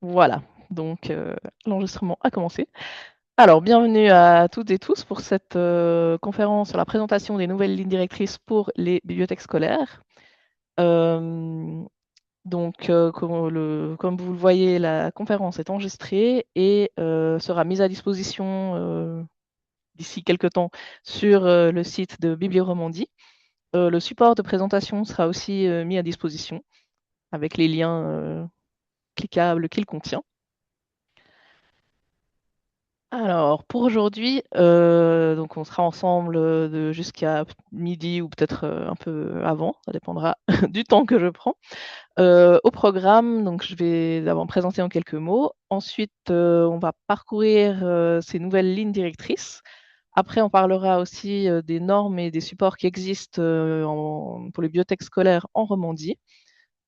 Voilà, donc l'enregistrement a commencé. Alors, bienvenue à toutes et tous pour cette conférence sur la présentation des nouvelles lignes directrices pour les bibliothèques scolaires. Euh, comme vous le voyez, la conférence est enregistrée et sera mise à disposition d'ici quelques temps sur le site de Biblioromandie. Le support de présentation sera aussi mis à disposition avec les liens cliquables qu'il contient. Alors, pour aujourd'hui, donc on sera ensemble jusqu'à midi ou peut-être un peu avant, ça dépendra du temps que je prends. Au programme, donc je vais d'abord me présenter en quelques mots. Ensuite, on va parcourir ces nouvelles lignes directrices. Après, on parlera aussi des normes et des supports qui existent pour les bibliothèques scolaires en Romandie.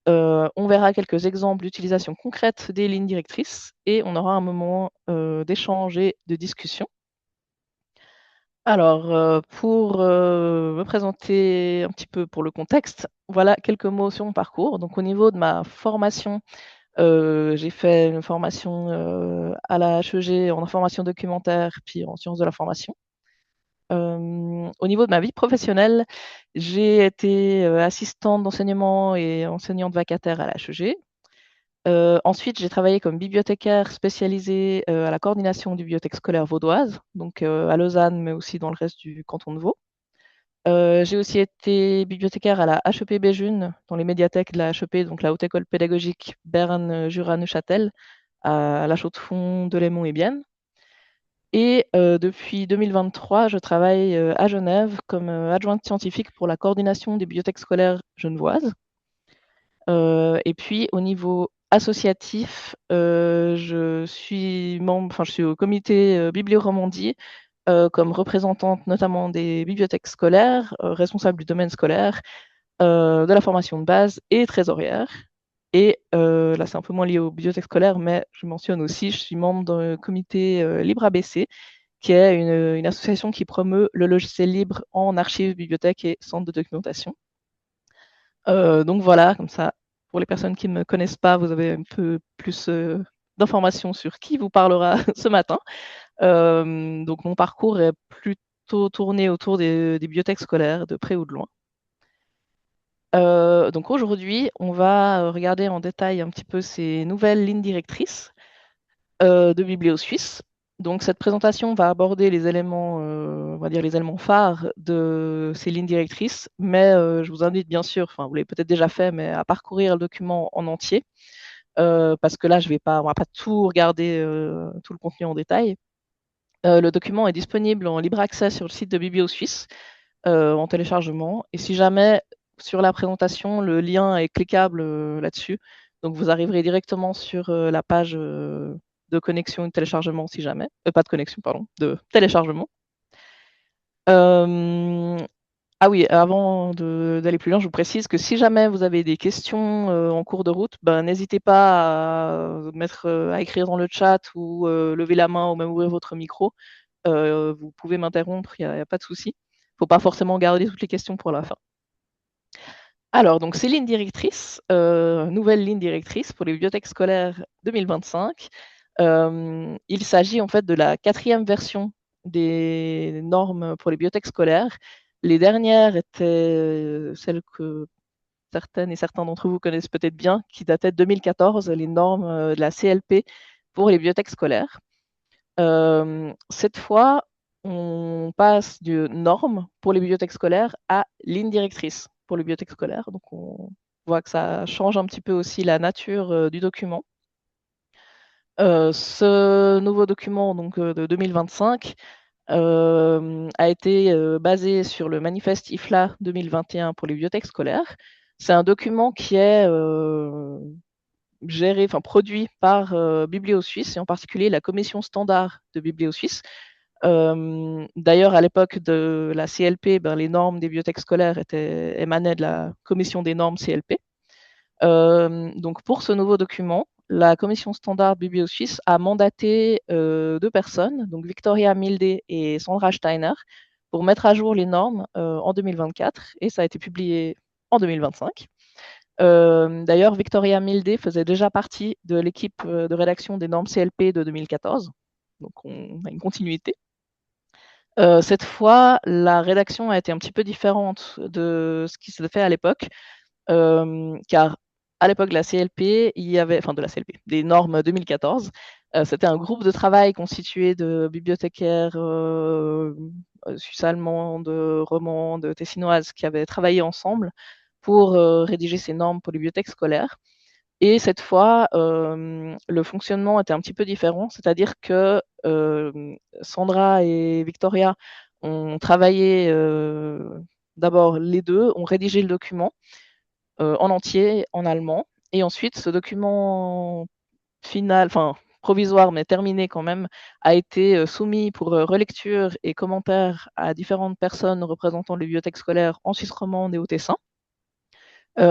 On verra quelques exemples d'utilisation concrète des lignes directrices et on aura un moment d'échange et de discussion. Alors, pour me présenter un petit peu pour le contexte, voilà quelques mots sur mon parcours. Donc, au niveau de ma formation, j'ai fait une formation à la HEG en information documentaire, puis en sciences de l'information. Au niveau de ma vie professionnelle, j'ai été assistante d'enseignement et enseignante vacataire à la HEG. Ensuite, j'ai travaillé comme bibliothécaire spécialisée à la coordination des bibliothèques scolaires vaudoises, donc à Lausanne, mais aussi dans le reste du canton de Vaud. J'ai aussi été bibliothécaire à la HEP Béjune, dans les médiathèques de la HEP, donc la Haute École Pédagogique Berne, Jura, Neuchâtel, à La Chaux-de-Fonds, Delémont et Bienne. Et depuis 2023, je travaille à Genève comme adjointe scientifique pour la coordination des bibliothèques scolaires genevoises. Et puis au niveau associatif, je suis au comité Biblioromandie comme représentante notamment des bibliothèques scolaires, responsable du domaine scolaire, de la formation de base et trésorière. Et là, c'est un peu moins lié aux bibliothèques scolaires, mais je mentionne aussi, je suis membre du comité Libre ABC, qui est une association qui promeut le logiciel libre en archives, bibliothèques et centres de documentation. Donc voilà, comme ça, pour les personnes qui ne me connaissent pas, vous avez un peu plus d'informations sur qui vous parlera ce matin. Donc mon parcours est plutôt tourné autour des bibliothèques scolaires, de près ou de loin. Donc aujourd'hui, on va regarder en détail un petit peu ces nouvelles lignes directrices de BiblioSuisse. Donc cette présentation va aborder les éléments, on va dire les éléments phares de ces lignes directrices, mais je vous invite bien sûr, enfin vous l'avez peut-être déjà fait, mais à parcourir le document en entier, parce que là on va pas tout regarder, tout le contenu en détail. Le document est disponible en libre accès sur le site de BiblioSuisse en téléchargement, et si jamais sur la présentation le lien est cliquable là-dessus, donc vous arriverez directement sur la page de connexion et de téléchargement si jamais. Pas de connexion, pardon, de téléchargement. Euh, ah oui, avant d'aller plus loin, je vous précise que si jamais vous avez des questions en cours de route, ben, n'hésitez pas à écrire dans le chat ou lever la main ou même ouvrir votre micro. Vous pouvez m'interrompre, il n'y a pas de souci. Il ne faut pas forcément garder toutes les questions pour la fin. Alors, donc ces lignes directrices, nouvelles lignes directrices pour les bibliothèques scolaires 2025. Il s'agit en fait de la 4e version des normes pour les bibliothèques scolaires. Les dernières étaient celles que certaines et certains d'entre vous connaissent peut-être bien, qui dataient de 2014, les normes de la CLP pour les bibliothèques scolaires. Cette fois, on passe de normes pour les bibliothèques scolaires à ligne directrice pour les bibliothèques scolaires. Donc, on voit que ça change un petit peu aussi la nature du document. Ce nouveau document donc, de 2025 a été basé sur le manifeste IFLA 2021 pour les bibliothèques scolaires. C'est un document qui est géré, enfin produit par BiblioSuisse et en particulier la commission standard de BiblioSuisse. D'ailleurs, à l'époque de la CLP, ben, les normes des bibliothèques scolaires émanaient de la commission des normes CLP. Donc, pour ce nouveau document, la commission standard BiblioSuisse a mandaté 2 personnes, donc Victoria Milde et Sandra Steiner, pour mettre à jour les normes en 2024 et ça a été publié en 2025. D'ailleurs, Victoria Milde faisait déjà partie de l'équipe de rédaction des normes CLP de 2014, donc on a une continuité. Cette fois, la rédaction a été un petit peu différente de ce qui s'était fait à l'époque, car à l'époque de la CLP, il y avait, enfin de la CLP, des normes 2014, c'était un groupe de travail constitué de bibliothécaires suisses-allemandes, romandes, tessinoises qui avaient travaillé ensemble pour rédiger ces normes pour les bibliothèques scolaires. Et cette fois, le fonctionnement était un petit peu différent, c'est-à-dire que Sandra et Victoria ont travaillé d'abord les deux, ont rédigé le document en entier en allemand, et ensuite ce document final, enfin provisoire mais terminé quand même, a été soumis pour relecture et commentaires à différentes personnes représentant les bibliothèques scolaires en Suisse romande et au Tessin.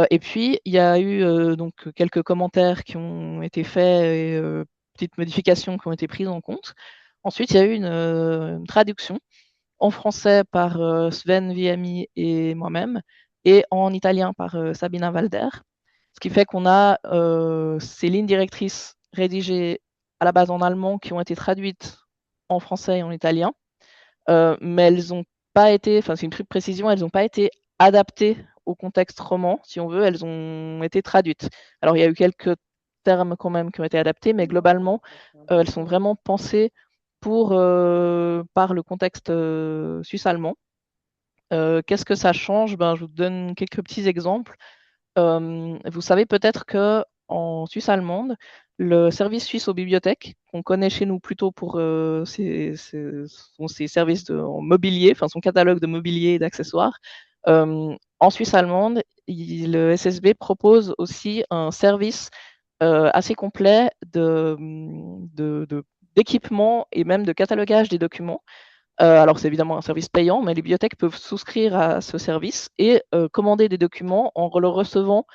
Et puis, il y a eu donc quelques commentaires qui ont été faits et petites modifications qui ont été prises en compte. Ensuite, il y a eu une traduction en français par Sven Viemi et moi-même, et en italien par Sabina Valder. Ce qui fait qu'on a ces lignes directrices rédigées à la base en allemand qui ont été traduites en français et en italien, mais elles n'ont pas été, enfin c'est une petite précision, elles n'ont pas été adaptées au contexte roman, si on veut, elles ont été traduites. Alors il y a eu quelques termes quand même qui ont été adaptés, mais globalement, elles sont vraiment pensées pour, par le contexte suisse-allemand. Qu'est-ce que ça change? Ben, je vous donne quelques petits exemples. Vous savez peut-être que en Suisse allemande, le service suisse aux bibliothèques, qu'on connaît chez nous plutôt pour ses services en mobilier, enfin son catalogue de mobilier et d'accessoires, en Suisse allemande, le SSB propose aussi un service assez complet d'équipement et même de catalogage des documents. Alors c'est évidemment un service payant, mais les bibliothèques peuvent souscrire à ce service et commander des documents en le recevant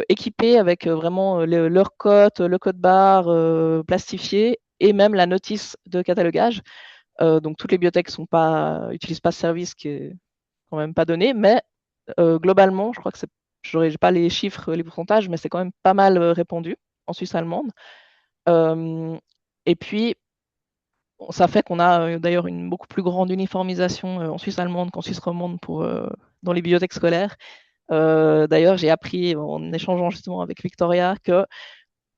équipés avec vraiment leur code, le code barre plastifié et même la notice de catalogage. Donc toutes les bibliothèques n'utilisent pas ce service qui est quand même pas donné, mais globalement, je crois que je n'ai pas les chiffres, les pourcentages, mais c'est quand même pas mal répandu en Suisse allemande. Et puis, ça fait qu'on a d'ailleurs une beaucoup plus grande uniformisation en Suisse allemande qu'en Suisse romande dans les bibliothèques scolaires. D'ailleurs, j'ai appris en échangeant justement avec Victoria que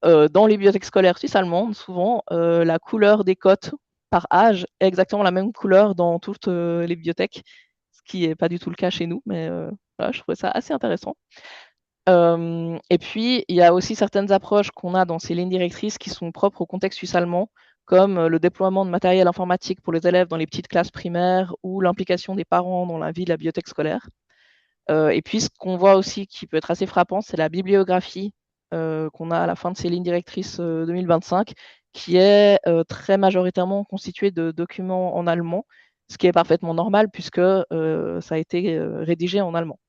dans les bibliothèques scolaires suisses allemandes, souvent, la couleur des cotes par âge est exactement la même couleur dans toutes les bibliothèques, ce qui n'est pas du tout le cas chez nous, mais voilà, je trouvais ça assez intéressant. Et puis, il y a aussi certaines approches qu'on a dans ces lignes directrices qui sont propres au contexte suisse-allemand, comme le déploiement de matériel informatique pour les élèves dans les petites classes primaires ou l'implication des parents dans la vie de la bibliothèque scolaire. Et puis, ce qu'on voit aussi qui peut être assez frappant, c'est la bibliographie qu'on a à la fin de ces lignes directrices 2025, qui est très majoritairement constituée de documents en allemand, ce qui est parfaitement normal puisque ça a été rédigé en allemand.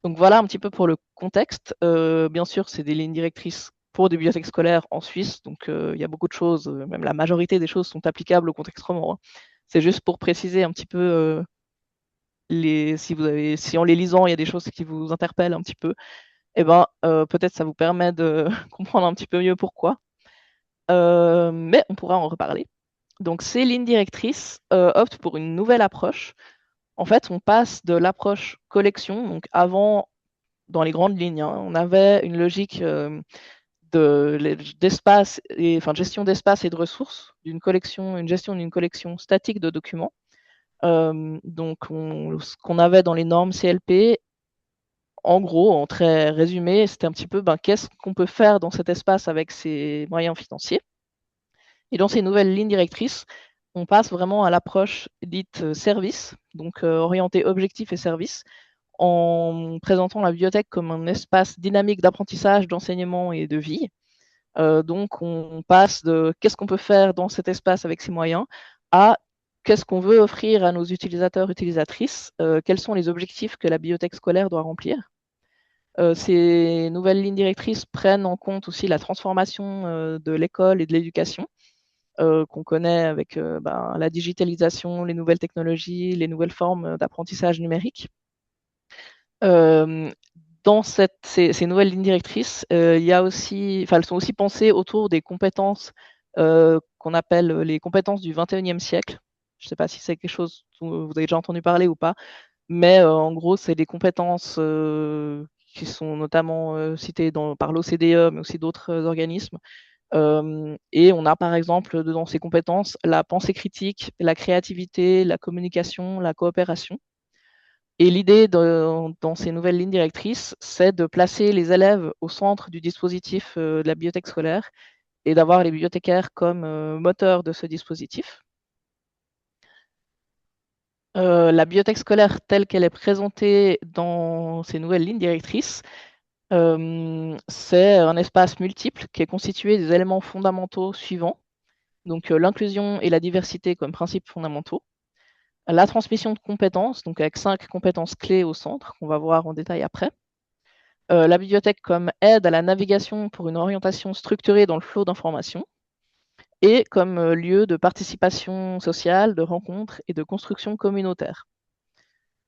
Donc voilà un petit peu pour le contexte. Bien sûr, c'est des lignes directrices pour des bibliothèques scolaires en Suisse, donc il y a beaucoup de choses, même la majorité des choses sont applicables au contexte roman, hein. C'est juste pour préciser un petit peu si en les lisant, il y a des choses qui vous interpellent un petit peu, eh ben, peut-être ça vous permet de comprendre un petit peu mieux pourquoi. Mais on pourra en reparler. Donc ces lignes directrices optent pour une nouvelle approche. En fait, on passe de l'approche collection, donc avant, dans les grandes lignes, hein, on avait une logique d'espace et enfin de gestion d'espace et de ressources une gestion d'une collection statique de documents. Donc ce qu'on avait dans les normes CLP, en gros, en très résumé, c'était un petit peu qu'est-ce qu'on peut faire dans cet espace avec ses moyens financiers. Et dans ces nouvelles lignes directrices, on passe vraiment à l'approche dite service, donc orientée objectif et service, en présentant la bibliothèque comme un espace dynamique d'apprentissage, d'enseignement et de vie. Donc, on passe de qu'est-ce qu'on peut faire dans cet espace avec ses moyens à qu'est-ce qu'on veut offrir à nos utilisateurs, utilisatrices, quels sont les objectifs que la bibliothèque scolaire doit remplir. Ces nouvelles lignes directrices prennent en compte aussi la transformation de l'école et de l'éducation qu'on connaît avec la digitalisation, les nouvelles technologies, les nouvelles formes d'apprentissage numérique. Euh, Dans ces nouvelles lignes directrices, il y a aussi, elles sont aussi pensées autour des compétences qu'on appelle les compétences du 21e siècle. Je ne sais pas si c'est quelque chose dont vous avez déjà entendu parler ou pas, mais en gros, c'est des compétences qui sont notamment citées par l'OCDE, mais aussi d'autres organismes. Et on a par exemple dans ces compétences la pensée critique, la créativité, la communication, la coopération. Et l'idée dans ces nouvelles lignes directrices, c'est de placer les élèves au centre du dispositif de la bibliothèque scolaire et d'avoir les bibliothécaires comme moteurs de ce dispositif. La bibliothèque scolaire telle qu'elle est présentée dans ces nouvelles lignes directrices, c'est un espace multiple qui est constitué des éléments fondamentaux suivants. Donc l'inclusion et la diversité comme principes fondamentaux. La transmission de compétences, donc avec 5 compétences clés au centre, qu'on va voir en détail après. La bibliothèque comme aide à la navigation pour une orientation structurée dans le flot d'informations et comme lieu de participation sociale, de rencontres et de construction communautaire.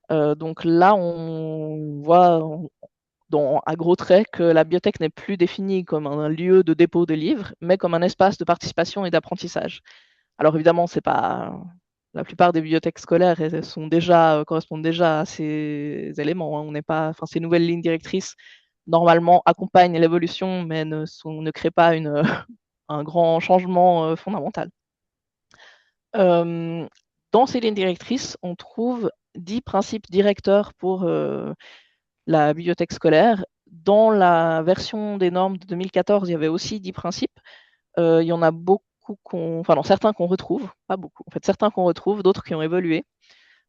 Donc là, on voit à gros traits que la bibliothèque n'est plus définie comme un lieu de dépôt de livres, mais comme un espace de participation et d'apprentissage. Alors évidemment, c'est pas la plupart des bibliothèques scolaires correspondent déjà à ces éléments, hein. On n'est pas, enfin, ces nouvelles lignes directrices normalement accompagnent l'évolution, mais ne créent pas un grand changement fondamental. Euh, Dans ces lignes directrices, on trouve 10 principes directeurs pour la bibliothèque scolaire. Dans la version des normes de 2014, il y avait aussi 10 principes. Il y en a beaucoup certains qu'on retrouve, pas beaucoup, en fait, certains qu'on retrouve, d'autres qui ont évolué.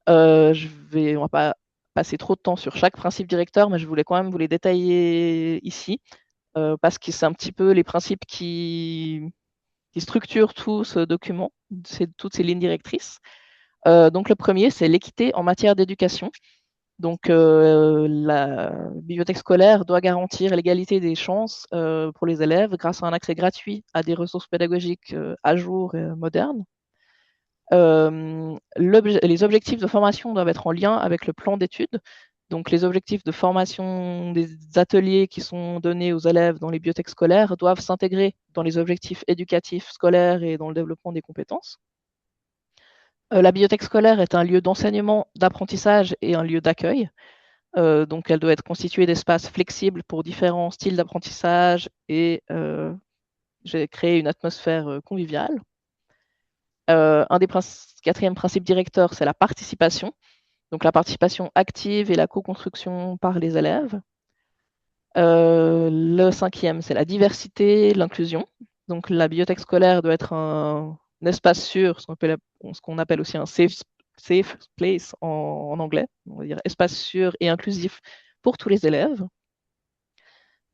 On va pas passer trop de temps sur chaque principe directeur, mais je voulais quand même vous les détailler ici, parce que c'est un petit peu les principes qui structurent tout ce document, toutes ces lignes directrices. Donc le premier, c'est l'équité en matière d'éducation. Donc, la bibliothèque scolaire doit garantir l'égalité des chances pour les élèves grâce à un accès gratuit à des ressources pédagogiques à jour et modernes. Les objectifs de formation doivent être en lien avec le plan d'études. Donc, les objectifs de formation des ateliers qui sont donnés aux élèves dans les bibliothèques scolaires doivent s'intégrer dans les objectifs éducatifs scolaires et dans le développement des compétences. La bibliothèque scolaire est un lieu d'enseignement, d'apprentissage et un lieu d'accueil. Donc, elle doit être constituée d'espaces flexibles pour différents styles d'apprentissage et j'ai créé une atmosphère conviviale. Un des quatrièmes principes directeurs, c'est la participation. Donc, la participation active et la co-construction par les élèves. Le cinquième, c'est la diversité, l'inclusion. Donc, la bibliothèque scolaire doit être un espace sûr, ce qu'on appelle aussi un safe place en anglais, on va dire espace sûr et inclusif pour tous les élèves.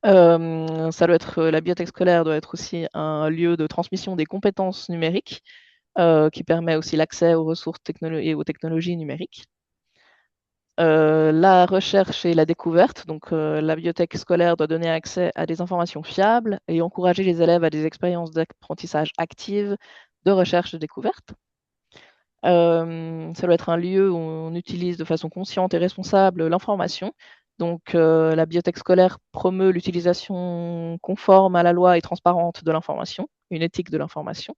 La bibliothèque scolaire doit être aussi un lieu de transmission des compétences numériques qui permet aussi l'accès aux ressources et aux technologies numériques. La recherche et la découverte. Donc, la bibliothèque scolaire doit donner accès à des informations fiables et encourager les élèves à des expériences d'apprentissage actives, de recherche et de découverte. Ça doit être un lieu où on utilise de façon consciente et responsable l'information. Donc, la bibliothèque scolaire promeut l'utilisation conforme à la loi et transparente de l'information, une éthique de l'information.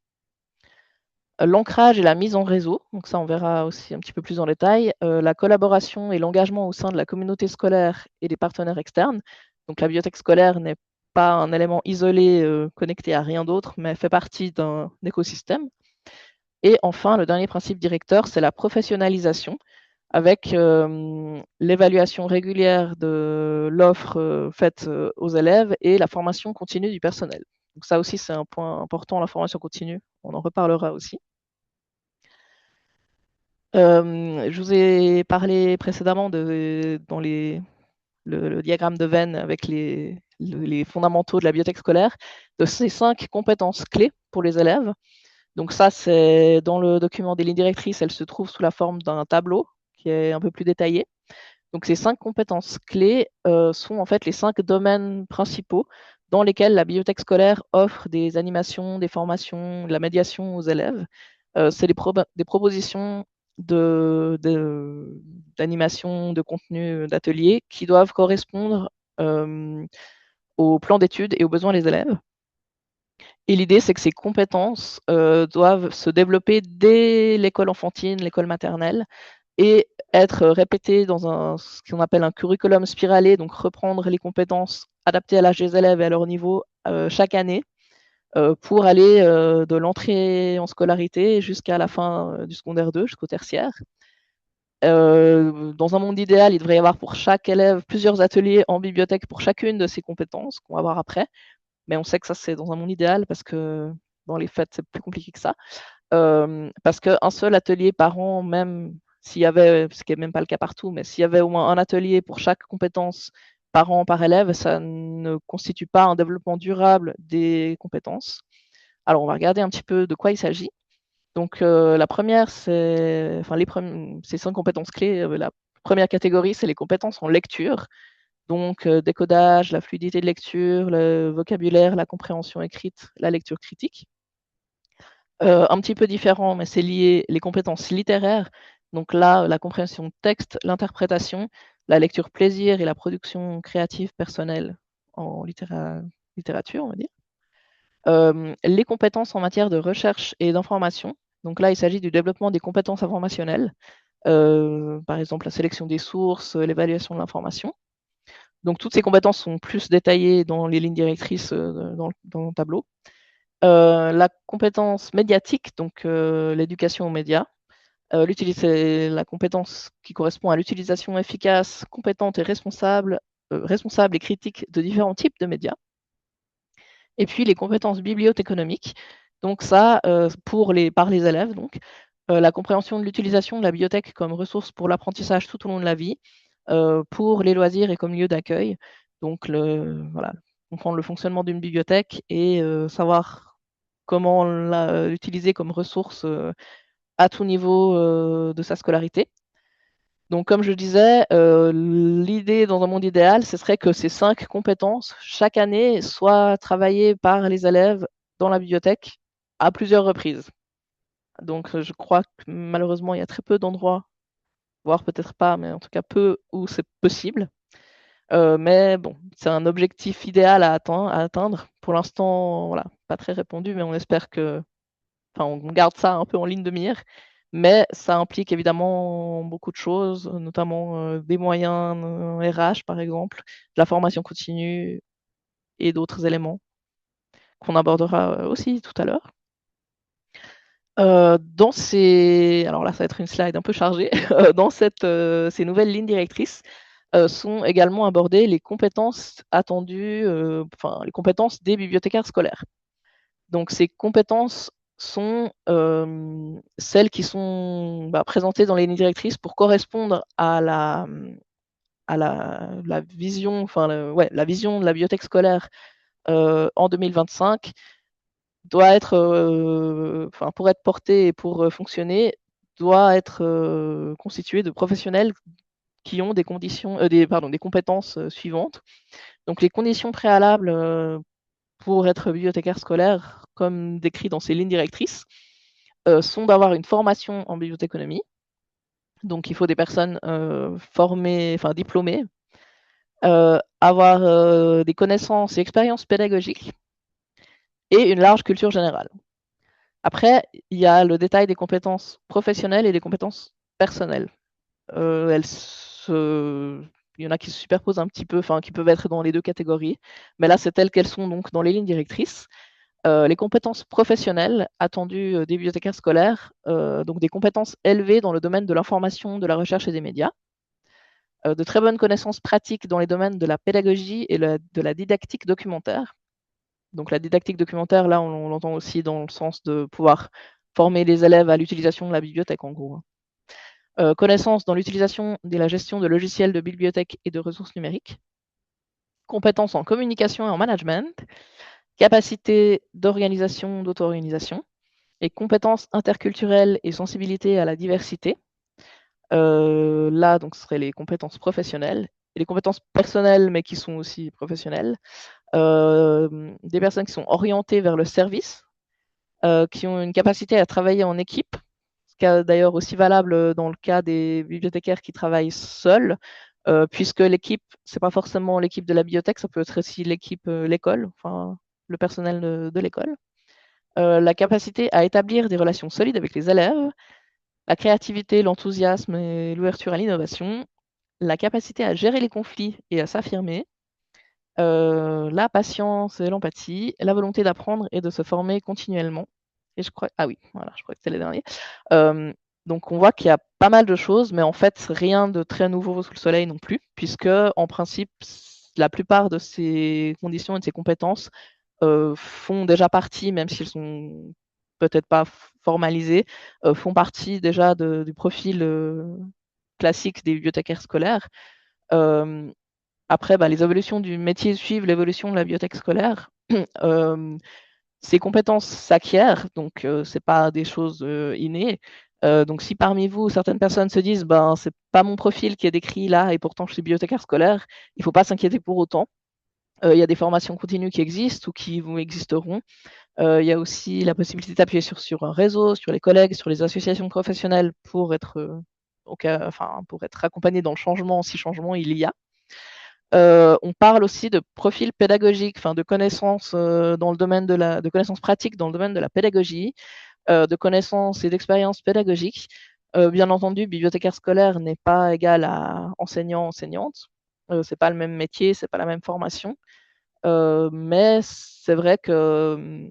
L'ancrage et la mise en réseau, donc ça on verra aussi un petit peu plus en détail, la collaboration et l'engagement au sein de la communauté scolaire et des partenaires externes. Donc la bibliothèque scolaire n'est pas un élément isolé connecté à rien d'autre, mais fait partie d'un écosystème. Et enfin, le dernier principe directeur, c'est la professionnalisation, avec l'évaluation régulière de l'offre faite aux élèves et la formation continue du personnel. Donc ça aussi, c'est un point important, la formation continue. On en reparlera aussi. Je vous ai parlé précédemment dans le diagramme de Venn avec les fondamentaux de la bibliothèque scolaire, de ces 5 compétences clés pour les élèves. Donc ça, c'est dans le document des lignes directrices, elle se trouve sous la forme d'un tableau qui est un peu plus détaillé. Donc ces 5 compétences clés sont en fait les 5 domaines principaux dans lesquels la bibliothèque scolaire offre des animations, des formations, de la médiation aux élèves. C'est des propositions d'animation, de contenu, d'ateliers qui doivent correspondre aux plans d'études et aux besoins des élèves. Et l'idée, c'est que ces compétences doivent se développer dès l'école enfantine, l'école maternelle, et être répétées dans ce qu'on appelle un curriculum spiralé, donc reprendre les compétences adaptées à l'âge des élèves et à leur niveau chaque année, pour aller de l'entrée en scolarité jusqu'à la fin du secondaire 2, jusqu'au tertiaire. Dans un monde idéal, il devrait y avoir pour chaque élève plusieurs ateliers en bibliothèque pour chacune de ces compétences qu'on va voir après. Mais on sait que ça, c'est dans un monde idéal parce que dans les faits, c'est plus compliqué que ça. Parce qu'un seul atelier par an, même s'il y avait, ce qui n'est même pas le cas partout, mais s'il y avait au moins un atelier pour chaque compétence par an, par élève, ça ne constitue pas un développement durable des compétences. Alors, on va regarder un petit peu de quoi il s'agit. Donc, la première, c'est, enfin, ces 5 compétences clés. La première catégorie, c'est les compétences en lecture. Donc, décodage, la fluidité de lecture, le vocabulaire, la compréhension écrite, la lecture critique. Un petit peu différent, mais c'est lié les compétences littéraires. Donc là, la compréhension de texte, l'interprétation, la lecture plaisir et la production créative personnelle en littérature, on va dire. Les compétences en matière de recherche et d'information. Donc là, il s'agit du développement des compétences informationnelles, par exemple la sélection des sources, l'évaluation de l'information. Donc toutes ces compétences sont plus détaillées dans les lignes directrices dans le tableau. La compétence médiatique, donc l'éducation aux médias. La compétence qui correspond à l'utilisation efficace, compétente et responsable et critique de différents types de médias. Et puis les compétences bibliothéconomiques, donc ça, par les élèves, donc la compréhension de l'utilisation de la bibliothèque comme ressource pour l'apprentissage tout au long de la vie, pour les loisirs et comme lieu d'accueil. Donc voilà, comprendre le fonctionnement d'une bibliothèque et savoir comment l'utiliser comme ressource à tout niveau de sa scolarité. Donc, comme je disais, l'idée dans un monde idéal, ce serait que ces 5 compétences, chaque année, soient travaillées par les élèves dans la bibliothèque à plusieurs reprises. Donc, je crois que malheureusement, il y a très peu d'endroits, voire peut-être pas, mais en tout cas peu où c'est possible. Mais bon, c'est un objectif idéal à atteindre. Pour l'instant, voilà, pas très répandu, mais on espère que, enfin, on garde ça un peu en ligne de mire. Mais ça implique évidemment beaucoup de choses, notamment des moyens RH par exemple, de la formation continue et d'autres éléments qu'on abordera aussi tout à l'heure. Alors là, ça va être une slide un peu chargée. Dans ces nouvelles lignes directrices sont également abordées les compétences attendues, enfin les compétences des bibliothécaires scolaires. Donc ces compétences sont celles qui sont présentées dans les lignes directrices pour correspondre à la vision, la vision de la bibliothèque scolaire en 2025 doit être, pour être portée et pour fonctionner, doit être constituée de professionnels qui ont des compétences suivantes. Donc les conditions préalables pour être bibliothécaire scolaire, comme décrit dans ces lignes directrices, sont d'avoir une formation en bibliothéconomie. Donc il faut des personnes formées, enfin diplômées, avoir des connaissances et expériences pédagogiques et une large culture générale. Après, il y a le détail des compétences professionnelles et des compétences personnelles. Il y en a qui se superposent un petit peu, enfin qui peuvent être dans les deux catégories, mais là c'est telles qu'elles sont donc dans les lignes directrices. Les compétences professionnelles attendues des bibliothécaires scolaires, donc des compétences élevées dans le domaine de l'information, de la recherche et des médias, de très bonnes connaissances pratiques dans les domaines de la pédagogie et de la didactique documentaire. Donc la didactique documentaire, là, on l'entend aussi dans le sens de pouvoir former les élèves à l'utilisation de la bibliothèque, en gros. Connaissances dans l'utilisation et la gestion de logiciels de bibliothèque et de ressources numériques. Compétences en communication et en management. Capacité d'organisation, d'auto-organisation. Et compétences interculturelles et sensibilité à la diversité. Là, donc, ce seraient les compétences professionnelles. Et les compétences personnelles, mais qui sont aussi professionnelles. Des personnes qui sont orientées vers le service, qui ont une capacité à travailler en équipe, ce qui est d'ailleurs aussi valable dans le cas des bibliothécaires qui travaillent seuls. puisque l'équipe, c'est pas forcément l'équipe de la bibliothèque, ça peut être aussi l'équipe, l'école, enfin le personnel de l'école. La capacité à établir des relations solides avec les élèves, la créativité, l'enthousiasme et l'ouverture à l'innovation, la capacité à gérer les conflits et à s'affirmer, la patience et l'empathie, la volonté d'apprendre et de se former continuellement. Et je crois, ah oui, voilà, je crois que c'était les derniers. Euh, donc on voit qu'il y a pas mal de choses, mais en fait rien de très nouveau sous le soleil non plus, puisque en principe la plupart de ces conditions et de ces compétences font déjà partie, même s'ils sont peut-être pas formalisés, font partie déjà du profil classique des bibliothécaires scolaires. Euh, Après, bah, les évolutions du métier suivent l'évolution de la bibliothèque scolaire. Euh, Ces compétences s'acquièrent, donc c'est pas des choses innées. Donc si parmi vous, certaines personnes se disent, ben c'est pas mon profil qui est décrit là et pourtant je suis bibliothécaire scolaire, il faut pas s'inquiéter pour autant. Il y a des formations continues qui existent ou qui vous existeront. Il y a aussi la possibilité d'appuyer sur un réseau, sur les collègues, sur les associations professionnelles pour être, pour être accompagné dans le changement, si changement il y a. On parle aussi de profils pédagogiques, enfin de connaissances dans le domaine de connaissances pratiques dans le domaine de la pédagogie, de connaissances et d'expériences pédagogiques. Bien entendu, bibliothécaire scolaire n'est pas égal à enseignant-enseignante. C'est pas le même métier, c'est pas la même formation. Mais c'est vrai que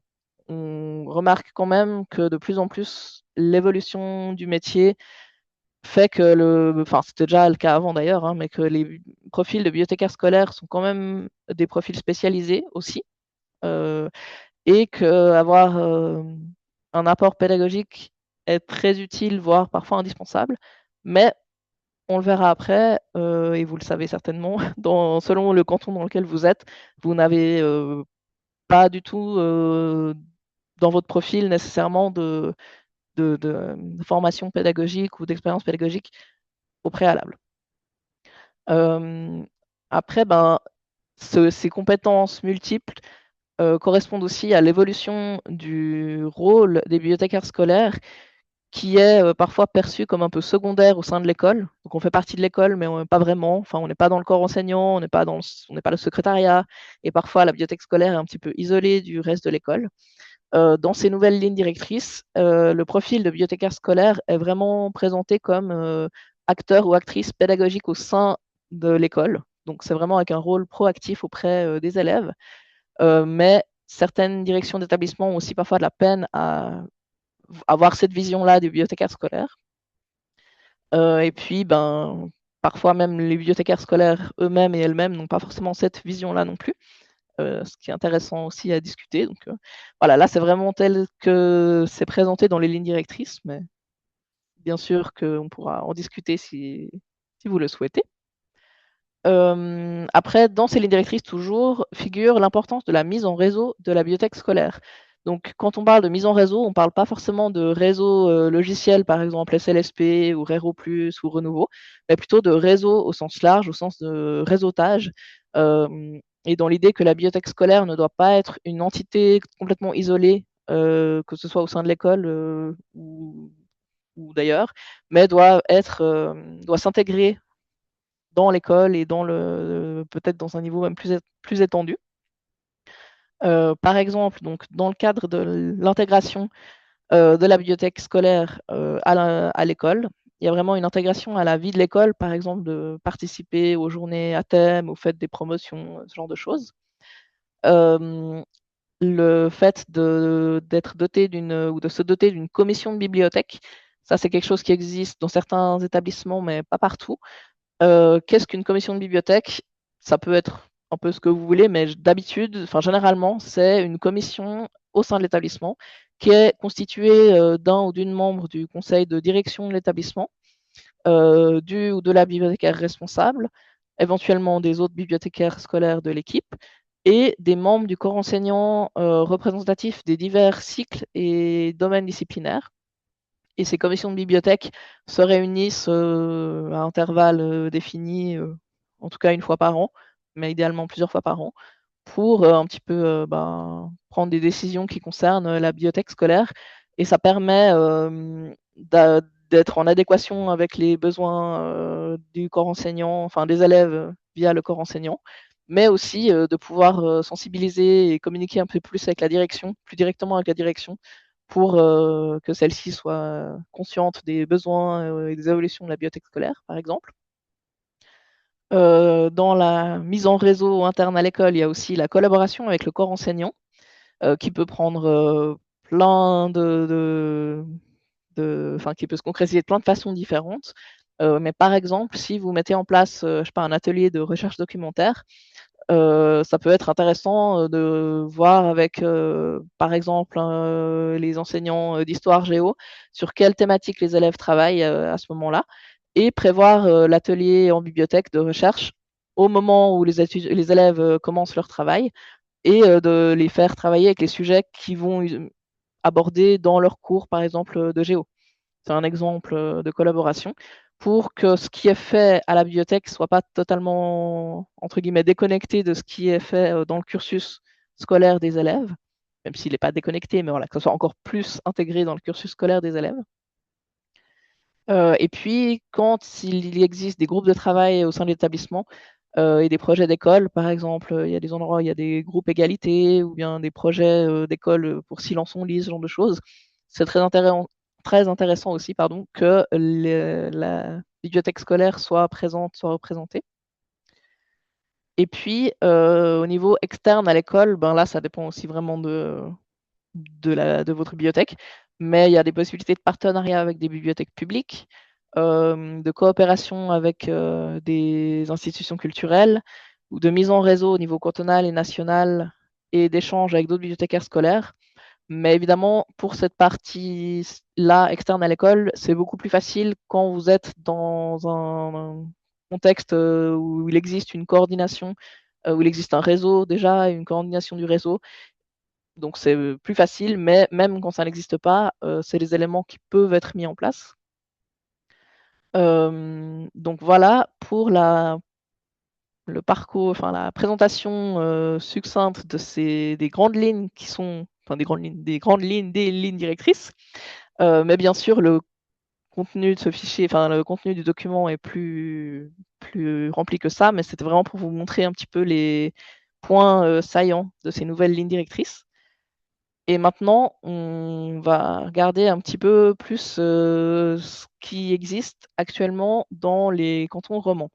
on remarque quand même que de plus en plus l'évolution du métier fait que enfin c'était déjà le cas avant d'ailleurs, hein, mais que les profils de bibliothécaires scolaires sont quand même des profils spécialisés aussi, euh, et que avoir un apport pédagogique est très utile, voire parfois indispensable. Mais on le verra après, et vous le savez certainement, selon le canton dans lequel vous êtes, vous n'avez pas du tout dans votre profil nécessairement de formation pédagogique ou d'expérience pédagogique au préalable. Euh, Après, ben, ces compétences multiples correspondent aussi à l'évolution du rôle des bibliothécaires scolaires qui est parfois perçu comme un peu secondaire au sein de l'école. Donc on fait partie de l'école, mais pas vraiment. Enfin, on n'est pas dans le corps enseignant, on n'est pas le secrétariat, et parfois la bibliothèque scolaire est un petit peu isolée du reste de l'école. Dans ces nouvelles lignes directrices, le profil de bibliothécaire scolaire est vraiment présenté comme acteur ou actrice pédagogique au sein de l'école. Donc c'est vraiment avec un rôle proactif auprès des élèves. Mais certaines directions d'établissement ont aussi parfois de la peine à avoir cette vision-là du bibliothécaire scolaire. Et puis, ben, parfois même les bibliothécaires scolaires eux-mêmes et elles-mêmes n'ont pas forcément cette vision-là non plus. Ce qui est intéressant aussi à discuter. Donc voilà, là c'est vraiment tel que c'est présenté dans les lignes directrices, mais bien sûr qu'on pourra en discuter si vous le souhaitez. Après, dans ces lignes directrices, toujours figure l'importance de la mise en réseau de la bibliothèque scolaire. Donc, quand on parle de mise en réseau, on ne parle pas forcément de réseau logiciel, par exemple SLSP ou Rero Plus ou Renouveau, mais plutôt de réseau au sens large, au sens de réseautage, et dans l'idée que la bibliothèque scolaire ne doit pas être une entité complètement isolée, que ce soit au sein de l'école ou d'ailleurs, mais doit s'intégrer dans l'école et peut-être dans un niveau même plus étendu. Par exemple, donc, dans le cadre de l'intégration de la bibliothèque scolaire à l'école, il y a vraiment une intégration à la vie de l'école, par exemple de participer aux journées à thème, aux fêtes des promotions, ce genre de choses. Euh, le fait d'être doté ou de se doter d'une commission de bibliothèque, ça c'est quelque chose qui existe dans certains établissements, mais pas partout. Qu'est-ce qu'une commission de bibliothèque? Ça peut être un peu ce que vous voulez, mais d'habitude, enfin généralement, c'est une commission au sein de l'établissement qui est constituée d'un ou d'une membre du conseil de direction de l'établissement, du ou de la bibliothécaire responsable, éventuellement des autres bibliothécaires scolaires de l'équipe, et des membres du corps enseignant représentatifs des divers cycles et domaines disciplinaires. Et ces commissions de bibliothèque se réunissent à intervalles définis, en tout cas une fois par an, mais idéalement plusieurs fois par an, pour un petit peu prendre des décisions qui concernent la bibliothèque scolaire. Et ça permet d'être en adéquation avec les besoins du corps enseignant, enfin des élèves via le corps enseignant, mais aussi de pouvoir sensibiliser et communiquer un peu plus avec la direction, plus directement avec la direction, pour que celle-ci soit consciente des besoins et des évolutions de la bibliothèque scolaire, par exemple. Dans la mise en réseau interne à l'école, il y a aussi la collaboration avec le corps enseignant, qui peut prendre plein enfin, qui peut se concrétiser de plein de façons différentes. Mais par exemple, si vous mettez en place, je sais pas, un atelier de recherche documentaire, ça peut être intéressant de voir avec, par exemple, les enseignants d'histoire géo, sur quelle thématique les élèves travaillent à ce moment-là, et prévoir l'atelier en bibliothèque de recherche au moment où les élèves commencent leur travail, et de les faire travailler avec les sujets qu'ils vont aborder dans leur cours, par exemple, de géo. C'est un exemple de collaboration pour que ce qui est fait à la bibliothèque soit pas totalement, entre guillemets, déconnecté de ce qui est fait dans le cursus scolaire des élèves, même s'il n'est pas déconnecté, mais voilà, que ce soit encore plus intégré dans le cursus scolaire des élèves. Et puis, quand il existe des groupes de travail au sein de l'établissement et des projets d'école, par exemple, il y a des endroits où il y a des groupes égalité ou bien des projets d'école pour silence on lit, ce genre de choses. C'est très intéressant aussi, pardon, que la bibliothèque scolaire soit présente, soit représentée. Et puis, au niveau externe à l'école, ben là, ça dépend aussi vraiment de votre bibliothèque, mais il y a des possibilités de partenariat avec des bibliothèques publiques, de coopération avec des institutions culturelles, ou de mise en réseau au niveau cantonal et national, et d'échanges avec d'autres bibliothécaires scolaires. Mais évidemment, pour cette partie-là, externe à l'école, c'est beaucoup plus facile quand vous êtes dans un contexte où il existe une coordination, où il existe un réseau déjà, une coordination du réseau, donc c'est plus facile, mais même quand ça n'existe pas, c'est des éléments qui peuvent être mis en place. Donc voilà pour le parcours, enfin la présentation succincte des grandes lignes qui sont, enfin des grandes lignes, des lignes directrices. Mais bien sûr, le contenu de ce fichier, enfin le contenu du document est plus rempli que ça, mais c'était vraiment pour vous montrer un petit peu les points saillants de ces nouvelles lignes directrices. Et maintenant, on va regarder un petit peu plus ce qui existe actuellement dans les cantons romans.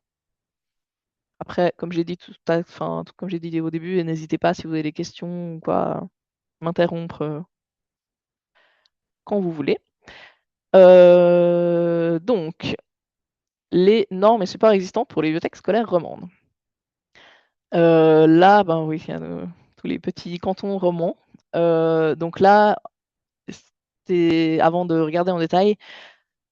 Après, comme j'ai dit enfin, comme j'ai dit au début, n'hésitez pas si vous avez des questions ou quoi, à m'interrompre quand vous voulez. Donc, les normes et supports existants pour les bibliothèques scolaires romandes. Là, ben oui, il y a tous les petits cantons romans. Donc là, avant de regarder en détail,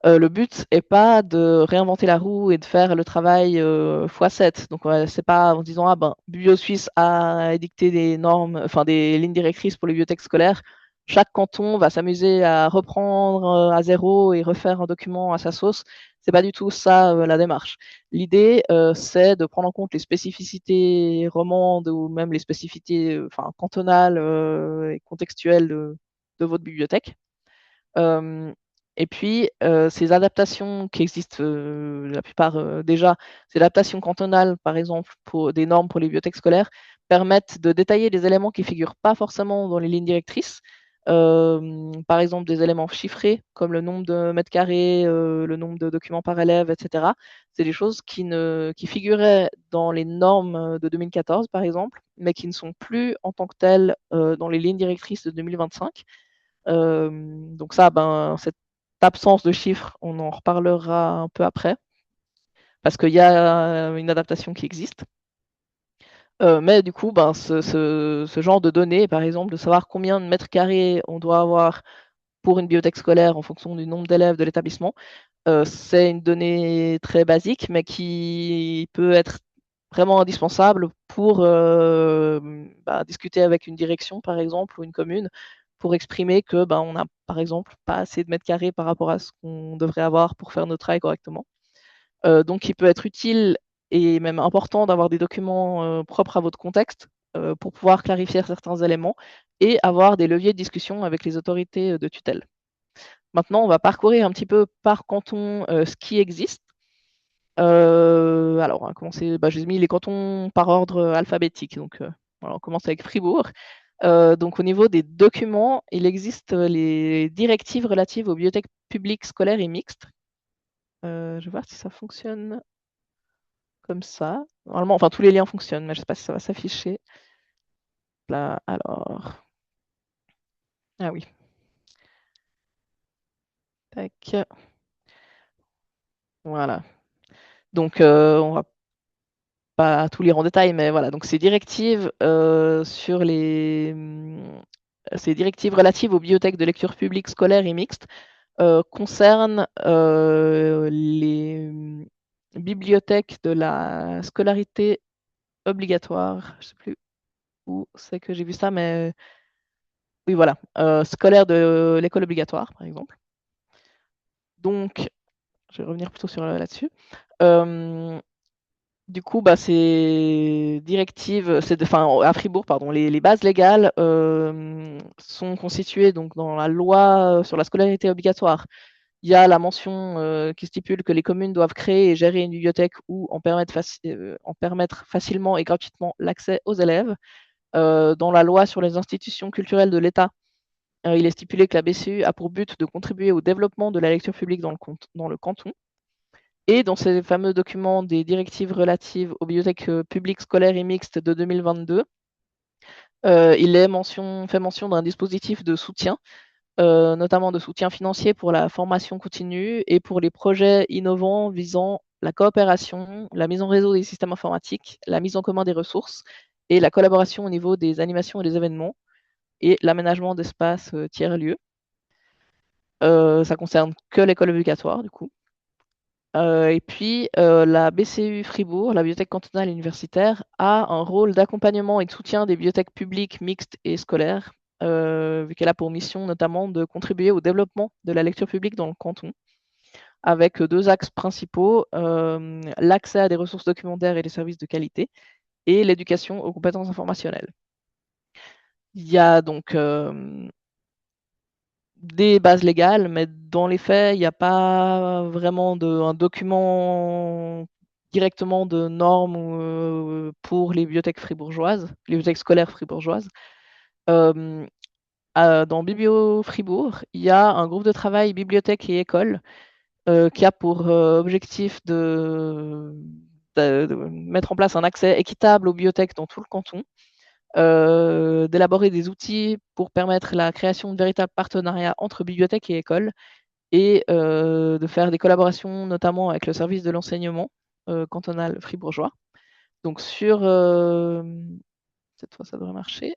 le but est pas de réinventer la roue et de faire le travail x7. Donc c'est pas en disant ah ben BiblioSuisse a édicté des normes, enfin des lignes directrices pour les bibliothèques scolaires. Chaque canton va s'amuser à reprendre à zéro et refaire un document à sa sauce. C'est pas du tout ça la démarche. L'idée c'est de prendre en compte les spécificités romandes ou même les spécificités enfin cantonales et contextuelles de votre bibliothèque. Euh, et puis, ces adaptations qui existent, la plupart déjà, ces adaptations cantonales, par exemple, pour des normes pour les bibliothèques scolaires, permettent de détailler des éléments qui ne figurent pas forcément dans les lignes directrices. Par exemple, des éléments chiffrés, comme le nombre de mètres carrés, le nombre de documents par élève, etc. C'est des choses qui figuraient dans les normes de 2014, par exemple, mais qui ne sont plus en tant que telles dans les lignes directrices de 2025. Donc ça, ben, cette absence de chiffres, on en reparlera un peu après, parce qu'il y a une adaptation qui existe. Mais du coup, ben, ce genre de données, par exemple, de savoir combien de mètres carrés on doit avoir pour une bibliothèque scolaire en fonction du nombre d'élèves de l'établissement, c'est une donnée très basique, mais qui peut être vraiment indispensable pour discuter avec une direction, par exemple, ou une commune, pour exprimer que on n'a, par exemple, pas assez de mètres carrés par rapport à ce qu'on devrait avoir pour faire notre travail correctement. Donc, il peut être utile et même important d'avoir des documents propres à votre contexte pour pouvoir clarifier certains éléments et avoir des leviers de discussion avec les autorités de tutelle. Maintenant, on va parcourir un petit peu par canton ce qui existe. Alors, on va commencer, j'ai mis les cantons par ordre alphabétique. Donc, voilà, on commence avec Fribourg. Donc, au niveau des documents, il existe les directives relatives aux bibliothèques publiques, scolaires et mixtes. Je vais voir si ça fonctionne comme ça. Normalement, enfin, tous les liens fonctionnent, mais je ne sais pas si ça va s'afficher. Là, alors. Ah oui. Tac. Voilà. Donc, on va pas tout lire en détail, mais voilà. Donc, ces directives ces directives relatives aux bibliothèques de lecture publique, scolaire et mixte concernent les bibliothèques de la scolarité obligatoire. Je sais plus où c'est que j'ai vu ça, mais oui, voilà. Scolaire de l'école obligatoire, par exemple. Donc, je vais revenir plutôt sur là-dessus. Du coup, ces directives, enfin, à Fribourg, pardon, les bases légales sont constituées donc dans la loi sur la scolarité obligatoire. Il y a la mention qui stipule que les communes doivent créer et gérer une bibliothèque ou en permettre facilement et gratuitement l'accès aux élèves. Dans la loi sur les institutions culturelles de l'État, il est stipulé que la BCU a pour but de contribuer au développement de la lecture publique dans le canton. Et dans ces fameux documents des directives relatives aux bibliothèques publiques, scolaires et mixtes de 2022, il est fait mention d'un dispositif de soutien, notamment de soutien financier pour la formation continue et pour les projets innovants visant la coopération, la mise en réseau des systèmes informatiques, la mise en commun des ressources et la collaboration au niveau des animations et des événements et l'aménagement d'espaces tiers-lieux. Ça concerne que l'école obligatoire, du coup. Et puis, la BCU Fribourg, la Bibliothèque cantonale universitaire, a un rôle d'accompagnement et de soutien des bibliothèques publiques, mixtes et scolaires, vu qu'elle a pour mission notamment de contribuer au développement de la lecture publique dans le canton, avec deux axes principaux, l'accès à des ressources documentaires et des services de qualité, et l'éducation aux compétences informationnelles. Il y a donc des bases légales, mais dans les faits, il n'y a pas vraiment un document directement de normes pour les bibliothèques fribourgeoises, les bibliothèques scolaires fribourgeoises. Euh, dans Biblio Fribourg, il y a un groupe de travail bibliothèque et école qui a pour objectif de mettre en place un accès équitable aux bibliothèques dans tout le canton, d'élaborer des outils pour permettre la création de véritables partenariats entre bibliothèques et écoles et de faire des collaborations notamment avec le service de l'enseignement cantonal fribourgeois. Donc cette fois ça devrait marcher,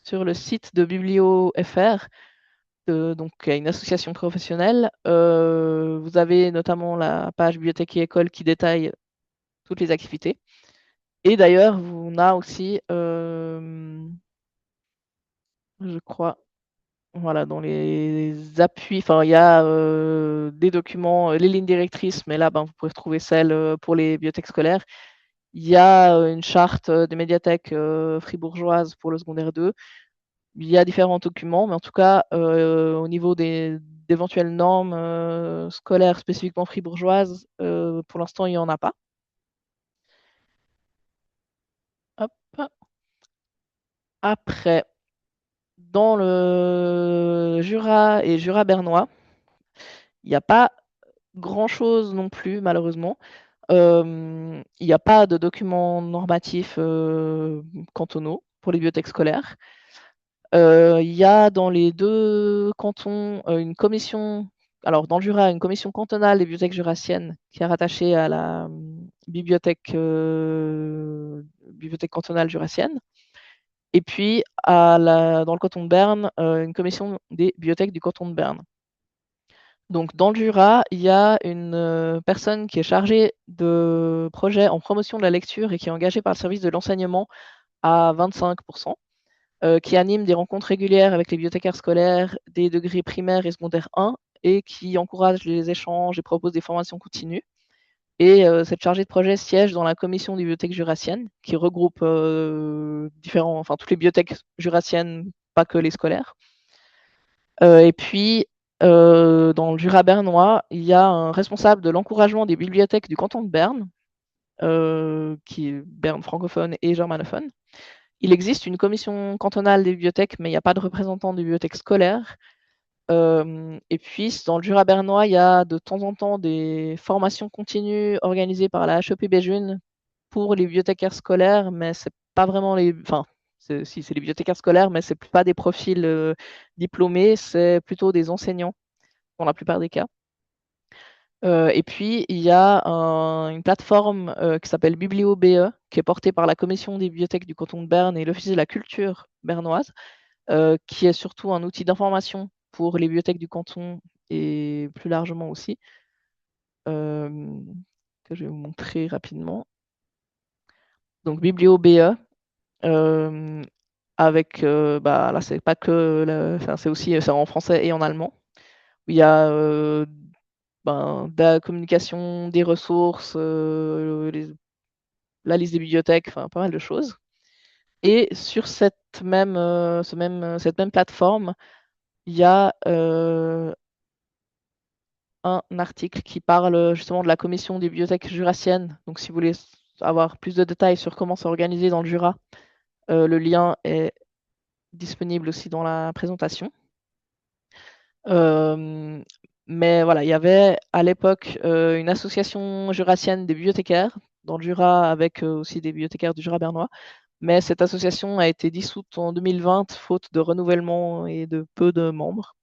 sur le site de BiblioFR, donc une association professionnelle, vous avez notamment la page bibliothèque et école qui détaille toutes les activités. Et d'ailleurs, on a aussi, je crois, voilà, dans les appuis, enfin, il y a des documents, les lignes directrices, mais là, vous pouvez trouver celles pour les bibliothèques scolaires. Il y a une charte des médiathèques fribourgeoises pour le secondaire 2. Il y a différents documents, mais en tout cas, au niveau d'éventuelles normes scolaires spécifiquement fribourgeoises, pour l'instant, il n'y en a pas. Hop. Après, dans le Jura et Jura bernois, il n'y a pas grand-chose non plus, malheureusement. Il n'y a pas de documents normatifs cantonaux pour les bibliothèques scolaires. Il y a dans les deux cantons une commission, alors dans le Jura, une commission cantonale des bibliothèques jurassiennes qui est rattachée à la bibliothèque cantonale jurassienne. Et puis dans le canton de Berne, une commission des bibliothèques du canton de Berne. Donc, dans le Jura, il y a une personne qui est chargée de projets en promotion de la lecture et qui est engagée par le service de l'enseignement à 25%, qui anime des rencontres régulières avec les bibliothécaires scolaires des degrés primaires et secondaires 1 et qui encourage les échanges et propose des formations continues. Et cette chargée de projet siège dans la commission des bibliothèques jurassiennes qui regroupe toutes les bibliothèques jurassiennes, pas que les scolaires. Et puis, Dans le Jura bernois, il y a un responsable de l'encouragement des bibliothèques du canton de Berne, qui est Berne francophone et germanophone. Il existe une commission cantonale des bibliothèques, mais il n'y a pas de représentant des bibliothèques scolaires. Et puis, dans le Jura bernois, il y a de temps en temps des formations continues organisées par la HEP Béjune pour les bibliothécaires scolaires, mais c'est pas vraiment les. Enfin, si, c'est les bibliothécaires scolaires, mais c'est pas des profils diplômés, c'est plutôt des enseignants dans la plupart des cas. Et puis, il y a une plateforme qui s'appelle BiblioBE, qui est portée par la commission des bibliothèques du canton de Berne et l'Office de la culture bernoise, qui est surtout un outil d'information pour les bibliothèques du canton et plus largement aussi, euh, que je vais vous montrer rapidement. Donc, BiblioBE, avec, bah, là, c'est pas que, enfin, c'est aussi c'est en français et en allemand, où il y a de la communication, des ressources, la liste des bibliothèques, enfin pas mal de choses. Et sur cette même plateforme, il y a un article qui parle justement de la commission des bibliothèques jurassiennes. Donc si vous voulez avoir plus de détails sur comment c'est organisé dans le Jura, le lien est disponible aussi dans la présentation. Euh, mais voilà, il y avait à l'époque une association jurassienne des bibliothécaires dans le Jura avec aussi des bibliothécaires du Jura bernois. Mais cette association a été dissoute en 2020 faute de renouvellement et de peu de membres.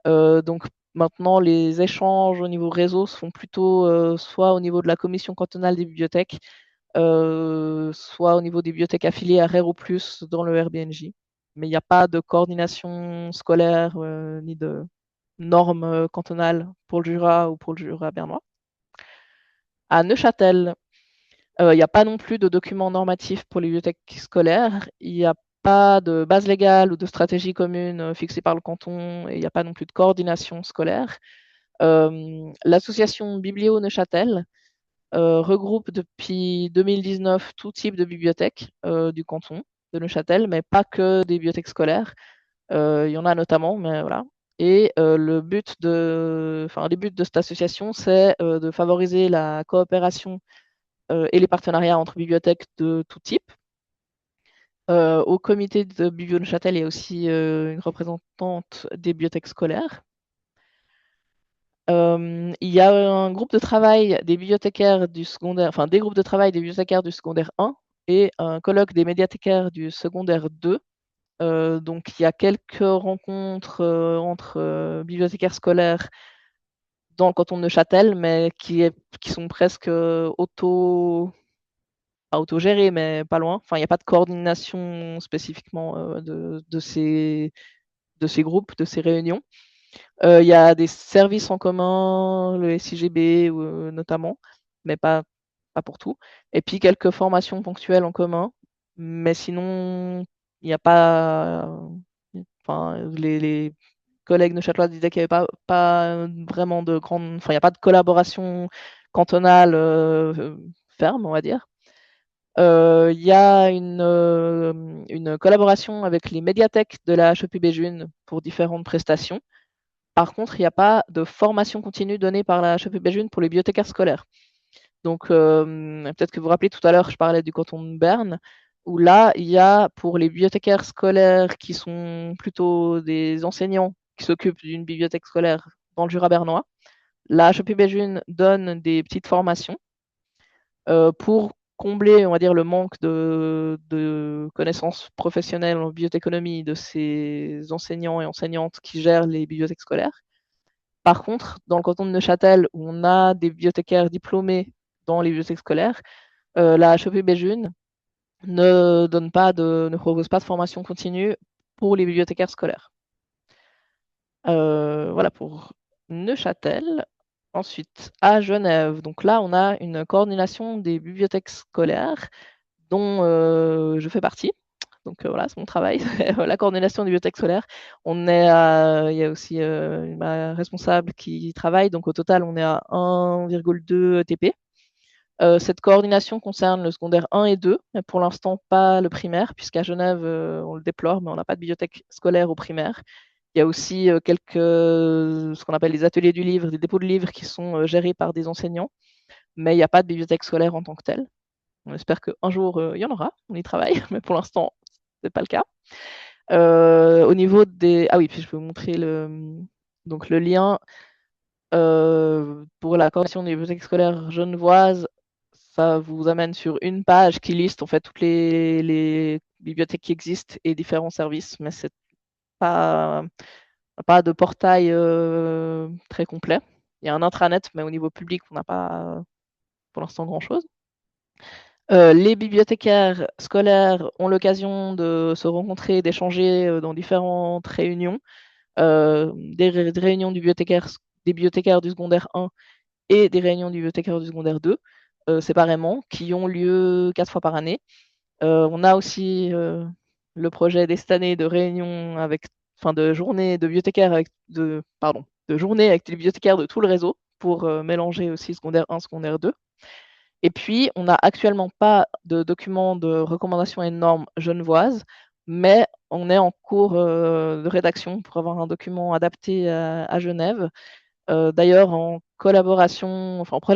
Donc maintenant, les échanges au niveau réseau se font plutôt soit au niveau de la commission cantonale des bibliothèques, soit au niveau des bibliothèques affiliées à RERO+, dans le RBNJ. Mais il n'y a pas de coordination scolaire ni de normes cantonales pour le Jura ou pour le Jura bernois. À Neuchâtel, il n'y a pas non plus de documents normatifs pour les bibliothèques scolaires. Il n'y a pas de base légale ou de stratégie commune fixée par le canton et il n'y a pas non plus de coordination scolaire. L'association Biblio Neuchâtel regroupe depuis 2019 tout type de bibliothèques du canton de Neuchâtel, mais pas que des bibliothèques scolaires. Il y en a notamment, mais voilà. Et les buts de cette association, c'est de favoriser la coopération et les partenariats entre bibliothèques de tout type. Au comité de Biblio Neuchâtel, il y a aussi une représentante des bibliothèques scolaires. Il y a un groupe de travail des bibliothécaires du secondaire, enfin des groupes de travail des bibliothécaires du secondaire 1 et un colloque des médiathécaires du secondaire 2. Donc il y a quelques rencontres entre bibliothécaires scolaires dans le canton de Neuchâtel, mais qui sont presque pas autogérées, mais pas loin. Enfin, il n'y a pas de coordination spécifiquement de ces groupes, de ces réunions. Il y a des services en commun, le SIGB notamment, mais pas pour tout. Et puis quelques formations ponctuelles en commun, mais sinon, il n'y a pas. Enfin, les collègues neuchâtelois disaient qu'il n'y avait pas vraiment de grande. Enfin, il n'y a pas de collaboration cantonale ferme, on va dire. Il y a une collaboration avec les médiathèques de la HEP Béjune pour différentes prestations. Par contre, il n'y a pas de formation continue donnée par la HEP Béjune pour les bibliothécaires scolaires. Donc, peut-être que vous vous rappelez tout à l'heure, je parlais du canton de Berne, où là, il y a pour les bibliothécaires scolaires qui sont plutôt des enseignants qui s'occupent d'une bibliothèque scolaire dans le Jura bernois, la HEP Béjune donne des petites formations pour combler, on va dire, le manque de connaissances professionnelles en bibliothéconomie de ces enseignants et enseignantes qui gèrent les bibliothèques scolaires. Par contre, dans le canton de Neuchâtel, où on a des bibliothécaires diplômés dans les bibliothèques scolaires, la HEP Béjune ne propose pas de formation continue pour les bibliothécaires scolaires. Voilà pour Neuchâtel. Ensuite, à Genève, donc là, on a une coordination des bibliothèques scolaires dont je fais partie. Donc voilà, c'est mon travail, la coordination des bibliothèques scolaires. Il y a aussi ma responsable qui travaille, donc au total, on est à 1,2 ETP. Cette coordination concerne le secondaire 1 et 2, mais pour l'instant pas le primaire, puisqu'à Genève, on le déplore, mais on n'a pas de bibliothèque scolaire au primaire. Il y a aussi ce qu'on appelle les ateliers du livre, des dépôts de livres qui sont gérés par des enseignants, mais il n'y a pas de bibliothèque scolaire en tant que telle. On espère qu'un jour, il y en aura, on y travaille, mais pour l'instant, ce n'est pas le cas. Au niveau des... Ah oui, puis je peux vous montrer donc le lien pour la coordination des bibliothèques scolaires genevoises. Ça vous amène sur une page qui liste en fait toutes les bibliothèques qui existent et différents services, mais c'est pas, pas de portail très complet. Il y a un intranet, mais au niveau public, on n'a pas pour l'instant grand-chose. Les bibliothécaires scolaires ont l'occasion de se rencontrer, d'échanger dans différentes réunions, des réunions des bibliothécaires du secondaire 1 et des réunions du bibliothécaire du secondaire 2, séparément, qui ont lieu 4 fois par année. On a aussi le projet dès cette année de réunion enfin de journée de bibliothécaires de journée avec les bibliothécaires de tout le réseau pour mélanger aussi secondaire 1, secondaire 2. Et puis, on n'a actuellement pas de document de recommandations et de normes genevoises, mais on est en cours de rédaction pour avoir un document adapté à Genève. D'ailleurs, en projet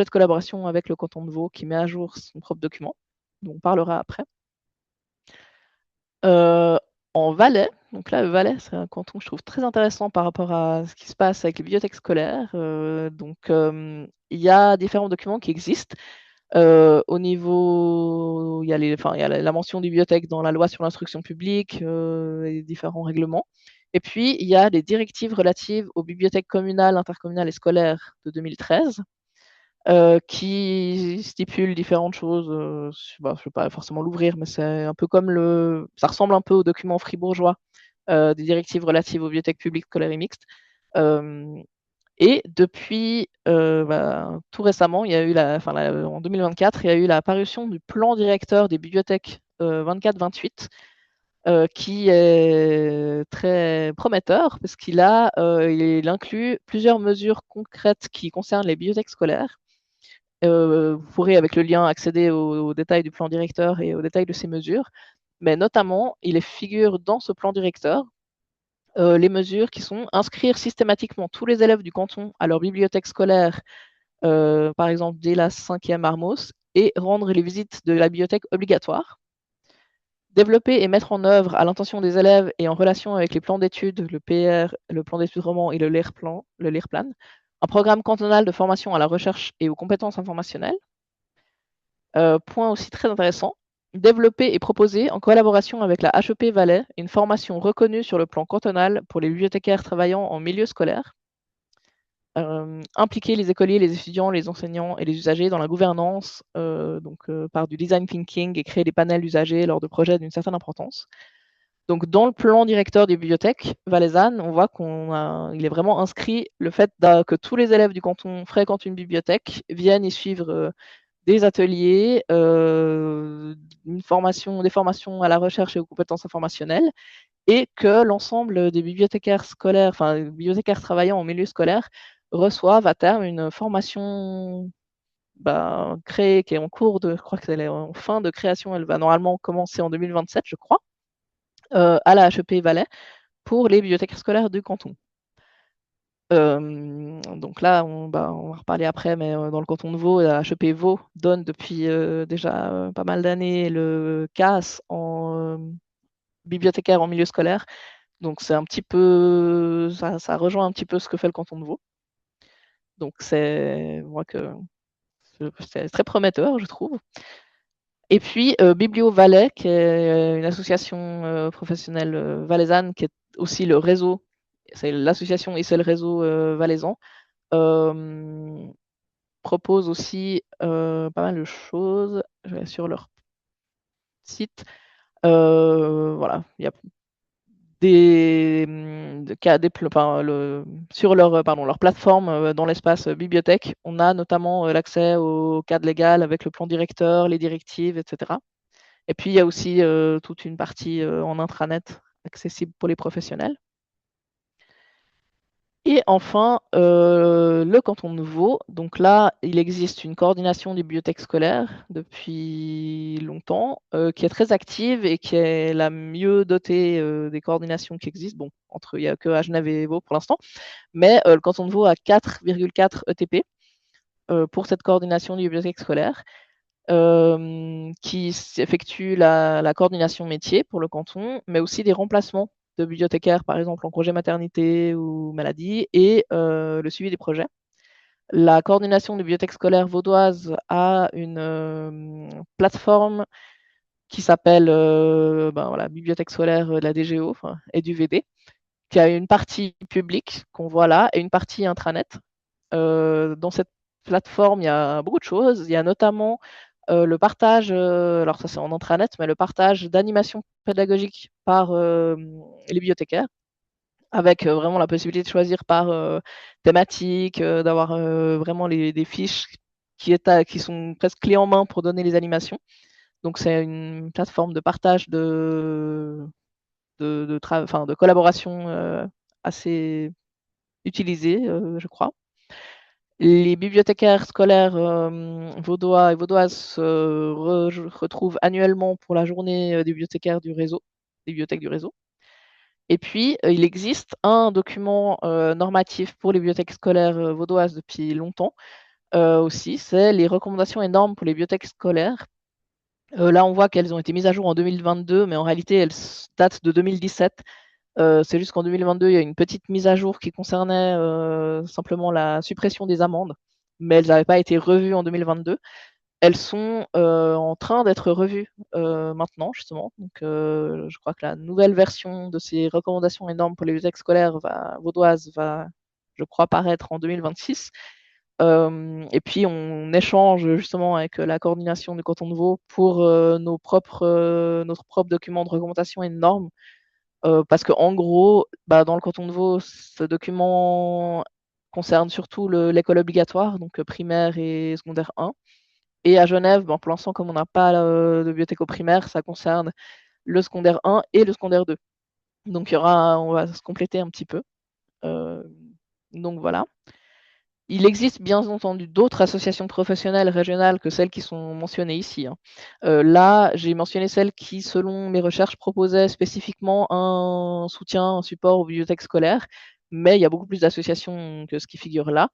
de collaboration avec le canton de Vaud qui met à jour son propre document, dont on parlera après. En Valais, donc là, le Valais, c'est un canton que je trouve très intéressant par rapport à ce qui se passe avec les bibliothèques scolaires. Il y a différents documents qui existent. Au niveau, il y a la mention des bibliothèques dans la loi sur l'instruction publique et différents règlements. Et puis, il y a les directives relatives aux bibliothèques communales, intercommunales et scolaires de 2013 qui stipulent différentes choses. Je ne vais pas forcément l'ouvrir, mais c'est un peu comme ça ressemble un peu au document fribourgeois des directives relatives aux bibliothèques publiques scolaires et mixtes. Et depuis tout récemment, il y a eu en 2024, il y a eu la parution du plan directeur des bibliothèques 24-28, qui est très prometteur parce il inclut plusieurs mesures concrètes qui concernent les bibliothèques scolaires. Vous pourrez, avec le lien, accéder aux détails du plan directeur et aux détails de ces mesures. Mais notamment, il figure dans ce plan directeur les mesures qui sont inscrire systématiquement tous les élèves du canton à leur bibliothèque scolaire, par exemple dès la 5e Armos, et rendre les visites de la bibliothèque obligatoires. Développer et mettre en œuvre à l'intention des élèves et en relation avec les plans d'études, le PR, le plan d'études roman et le LIRPlan, un programme cantonal de formation à la recherche et aux compétences informationnelles. Point aussi très intéressant, développer et proposer en collaboration avec la HEP Valais une formation reconnue sur le plan cantonal pour les bibliothécaires travaillant en milieu scolaire. Impliquer les écoliers, les étudiants, les enseignants et les usagers dans la gouvernance par du design thinking et créer des panels d'usagers lors de projets d'une certaine importance. Donc, dans le plan directeur des bibliothèques valaisannes, on voit qu'il est vraiment inscrit le fait que tous les élèves du canton fréquentent une bibliothèque, viennent y suivre des ateliers, des formations à la recherche et aux compétences informationnelles, et que l'ensemble des bibliothécaires scolaires, enfin, les bibliothécaires travaillant en milieu scolaire, reçoivent à terme une formation créée, qui est en cours je crois qu'elle est en fin de création, elle va normalement commencer en 2027, je crois, à la HEP Valais, pour les bibliothèques scolaires du canton. Donc là, on va reparler après, mais dans le canton de Vaud, la HEP Vaud donne depuis déjà pas mal d'années le CAS en bibliothécaire en milieu scolaire. Donc c'est un petit peu, ça rejoint un petit peu ce que fait le canton de Vaud. Donc c'est très prometteur, je trouve. Et puis Biblio Valais, qui est une association professionnelle valaisanne, qui est aussi le réseau, c'est l'association et c'est le réseau valaisan, propose aussi pas mal de choses. Je vais sur leur site. Voilà, il y a sur leur plateforme dans l'espace bibliothèque, on a notamment l'accès au cadre légal avec le plan directeur, les directives, etc. Et puis il y a aussi toute une partie en intranet accessible pour les professionnels. Et enfin, le canton de Vaud. Donc là, il existe une coordination des bibliothèques scolaires depuis longtemps, qui est très active et qui est la mieux dotée des coordinations qui existent. Bon, il n'y a que à Genève et Vaud pour l'instant, mais le canton de Vaud a 4,4 ETP pour cette coordination des bibliothèques scolaires, qui effectue la coordination métier pour le canton, mais aussi des remplacements de bibliothécaires, par exemple en congé maternité ou maladie, et le suivi des projets. La coordination des bibliothèques scolaires vaudoises a une plateforme qui s'appelle voilà, Bibliothèque scolaire de la DGO et du VD, qui a une partie publique qu'on voit là et une partie intranet. Dans cette plateforme, il y a beaucoup de choses. Il y a notamment le partage, alors ça c'est en intranet, mais le partage d'animations pédagogiques par les bibliothécaires, avec vraiment la possibilité de choisir par thématique, d'avoir vraiment des fiches qui sont presque clés en main pour donner les animations. Donc c'est une plateforme de partage de collaboration assez utilisée, je crois. Les bibliothécaires scolaires vaudois et vaudoises se retrouvent annuellement pour la journée des bibliothécaires du réseau, des bibliothèques du réseau. Et puis, il existe un document normatif pour les bibliothèques scolaires vaudoises depuis longtemps aussi, c'est les recommandations et normes pour les bibliothèques scolaires. Là, on voit qu'elles ont été mises à jour en 2022, mais en réalité, elles datent de 2017. C'est juste qu'en 2022, il y a une petite mise à jour qui concernait simplement la suppression des amendes, mais elles n'avaient pas été revues en 2022. Elles sont en train d'être revues maintenant, justement. Donc, je crois que la nouvelle version de ces recommandations et normes pour les bibliothèques scolaires vaudoises va, je crois, paraître en 2026. Et puis, on échange justement avec la coordination du canton de Vaud pour notre propre document de recommandation et de normes. Parce qu'en gros, dans le canton de Vaud, ce document concerne surtout l'école obligatoire, donc primaire et secondaire 1. Et à Genève, pour l'instant, comme on n'a pas de bibliothèque au primaire, ça concerne le secondaire 1 et le secondaire 2. Donc on va se compléter un petit peu. Euh, donc voilà. Il existe bien entendu d'autres associations professionnelles régionales que celles qui sont mentionnées ici, hein. Là, j'ai mentionné celles qui, selon mes recherches, proposaient spécifiquement un soutien, un support aux bibliothèques scolaires, mais il y a beaucoup plus d'associations que ce qui figure là.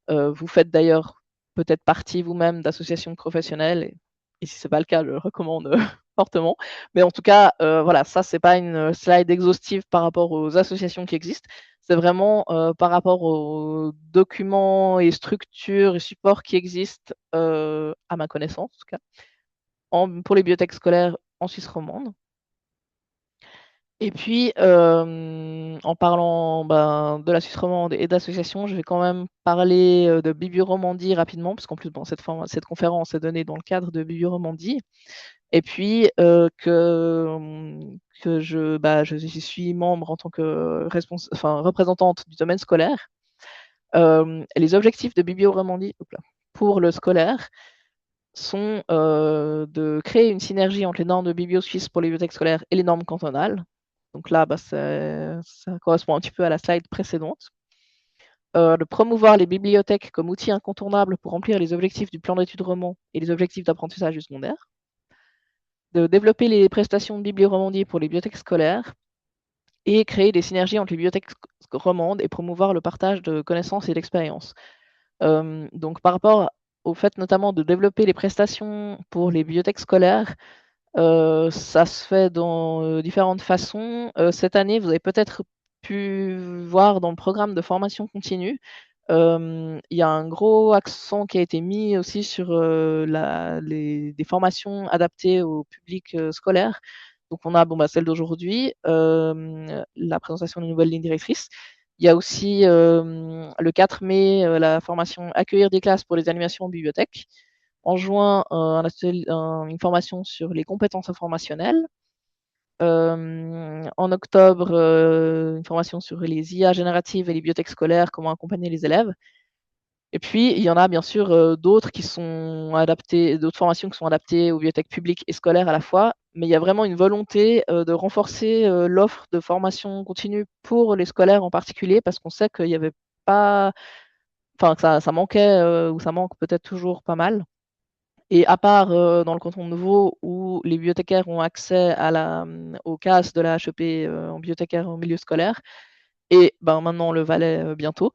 Vous faites d'ailleurs peut-être partie vous-même d'associations professionnelles, et si ce n'est pas le cas, je le recommande fortement. Mais en tout cas, voilà, ça, c'est pas une slide exhaustive par rapport aux associations qui existent. C'est vraiment par rapport aux documents et structures et supports qui existent, à ma connaissance, en tout cas, pour les bibliothèques scolaires en Suisse romande. Et puis, en parlant de la Suisse romande et d'associations, je vais quand même parler de Biblioromandie rapidement, parce qu'en plus, cette conférence est donnée dans le cadre de Biblioromandie. Et puis, que je suis membre en tant que représentante du domaine scolaire. Les objectifs de Biblioromandie pour le scolaire sont de créer une synergie entre les normes de Biblio Suisse pour les bibliothèques scolaires et les normes cantonales. Donc là, ça correspond un petit peu à la slide précédente. De promouvoir les bibliothèques comme outil incontournable pour remplir les objectifs du plan d'études roman et les objectifs d'apprentissage du secondaire. De développer les prestations de biblioromandie pour les bibliothèques scolaires et créer des synergies entre les bibliothèques romandes et promouvoir le partage de connaissances et d'expériences. Donc par rapport au fait notamment de développer les prestations pour les bibliothèques scolaires, ça se fait dans différentes façons. Cette année, vous avez peut-être pu voir dans le programme de formation continue, il y a un gros accent qui a été mis aussi sur des formations adaptées au public scolaire. Donc on a celle d'aujourd'hui, la présentation de nouvelles lignes directrices. Il y a aussi le 4 mai la formation Accueillir des classes pour les animations en bibliothèque. En juin, une formation sur les compétences informationnelles. En octobre, une formation sur les IA génératives et les bibliothèques scolaires, comment accompagner les élèves. Et puis, il y en a bien sûr d'autres qui sont adaptées, d'autres formations qui sont adaptées aux bibliothèques publiques et scolaires à la fois, mais il y a vraiment une volonté de renforcer l'offre de formation continue pour les scolaires en particulier, parce qu'on sait qu'il y avait pas, enfin que ça manquait ou ça manque peut-être toujours pas mal. Et à part dans le canton de Vaud où les bibliothécaires ont accès aux CAS de la HEP en bibliothécaire en milieu scolaire, et ben, maintenant le Valais bientôt,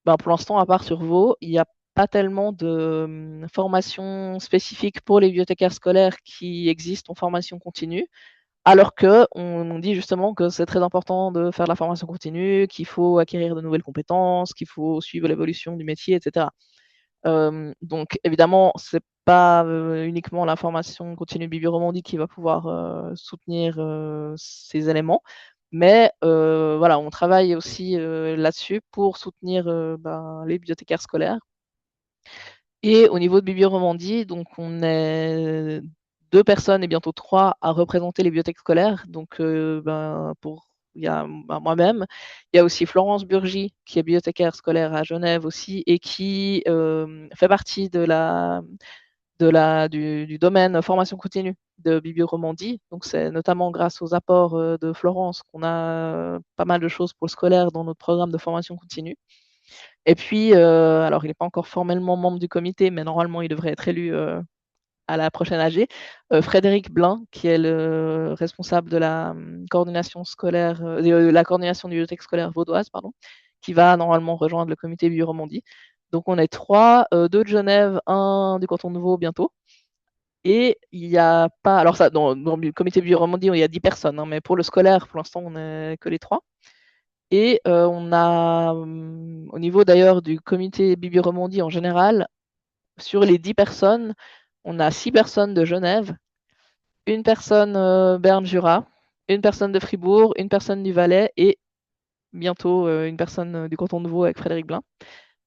ben, pour l'instant, à part sur Vaud, il n'y a pas tellement de formation spécifique pour les bibliothécaires scolaires qui existent en formation continue. Alors que on dit justement que c'est très important de faire de la formation continue, qu'il faut acquérir de nouvelles compétences, qu'il faut suivre l'évolution du métier, etc. Donc évidemment, c'est pas uniquement la formation continue Biblioromandie qui va pouvoir soutenir ces éléments, mais voilà, on travaille aussi là-dessus pour soutenir ben, les bibliothécaires scolaires. Et au niveau de Biblioromandie, donc on est 2 personnes et bientôt 3 à représenter les bibliothèques scolaires. Donc ben, il y a ben, moi-même, il y a aussi Florence Burgy qui est bibliothécaire scolaire à Genève aussi et qui fait partie du domaine formation continue de Biblioromandie. Donc c'est notamment grâce aux apports de Florence qu'on a pas mal de choses pour le scolaire dans notre programme de formation continue. Et puis, alors il n'est pas encore formellement membre du comité, mais normalement il devrait être élu à la prochaine AG, Frédéric Blin, qui est le responsable de la coordination scolaire, la coordination du bibliothèque scolaire vaudoise, pardon, qui va normalement rejoindre le comité Biblioromandie. Donc on est 3, 2 de Genève, 1 du canton de Vaud bientôt. Et il n'y a pas, alors ça, dans le comité Biblioromandie, il y a 10 personnes, hein, mais pour le scolaire, pour l'instant, on n'est que les 3. Et on a, au niveau d'ailleurs du comité Biblioromandie en général, sur les 10 personnes, on a 6 personnes de Genève, une personne Berne-Jura, une personne de Fribourg, une personne du Valais et bientôt une personne du canton de Vaud avec Frédéric Blin.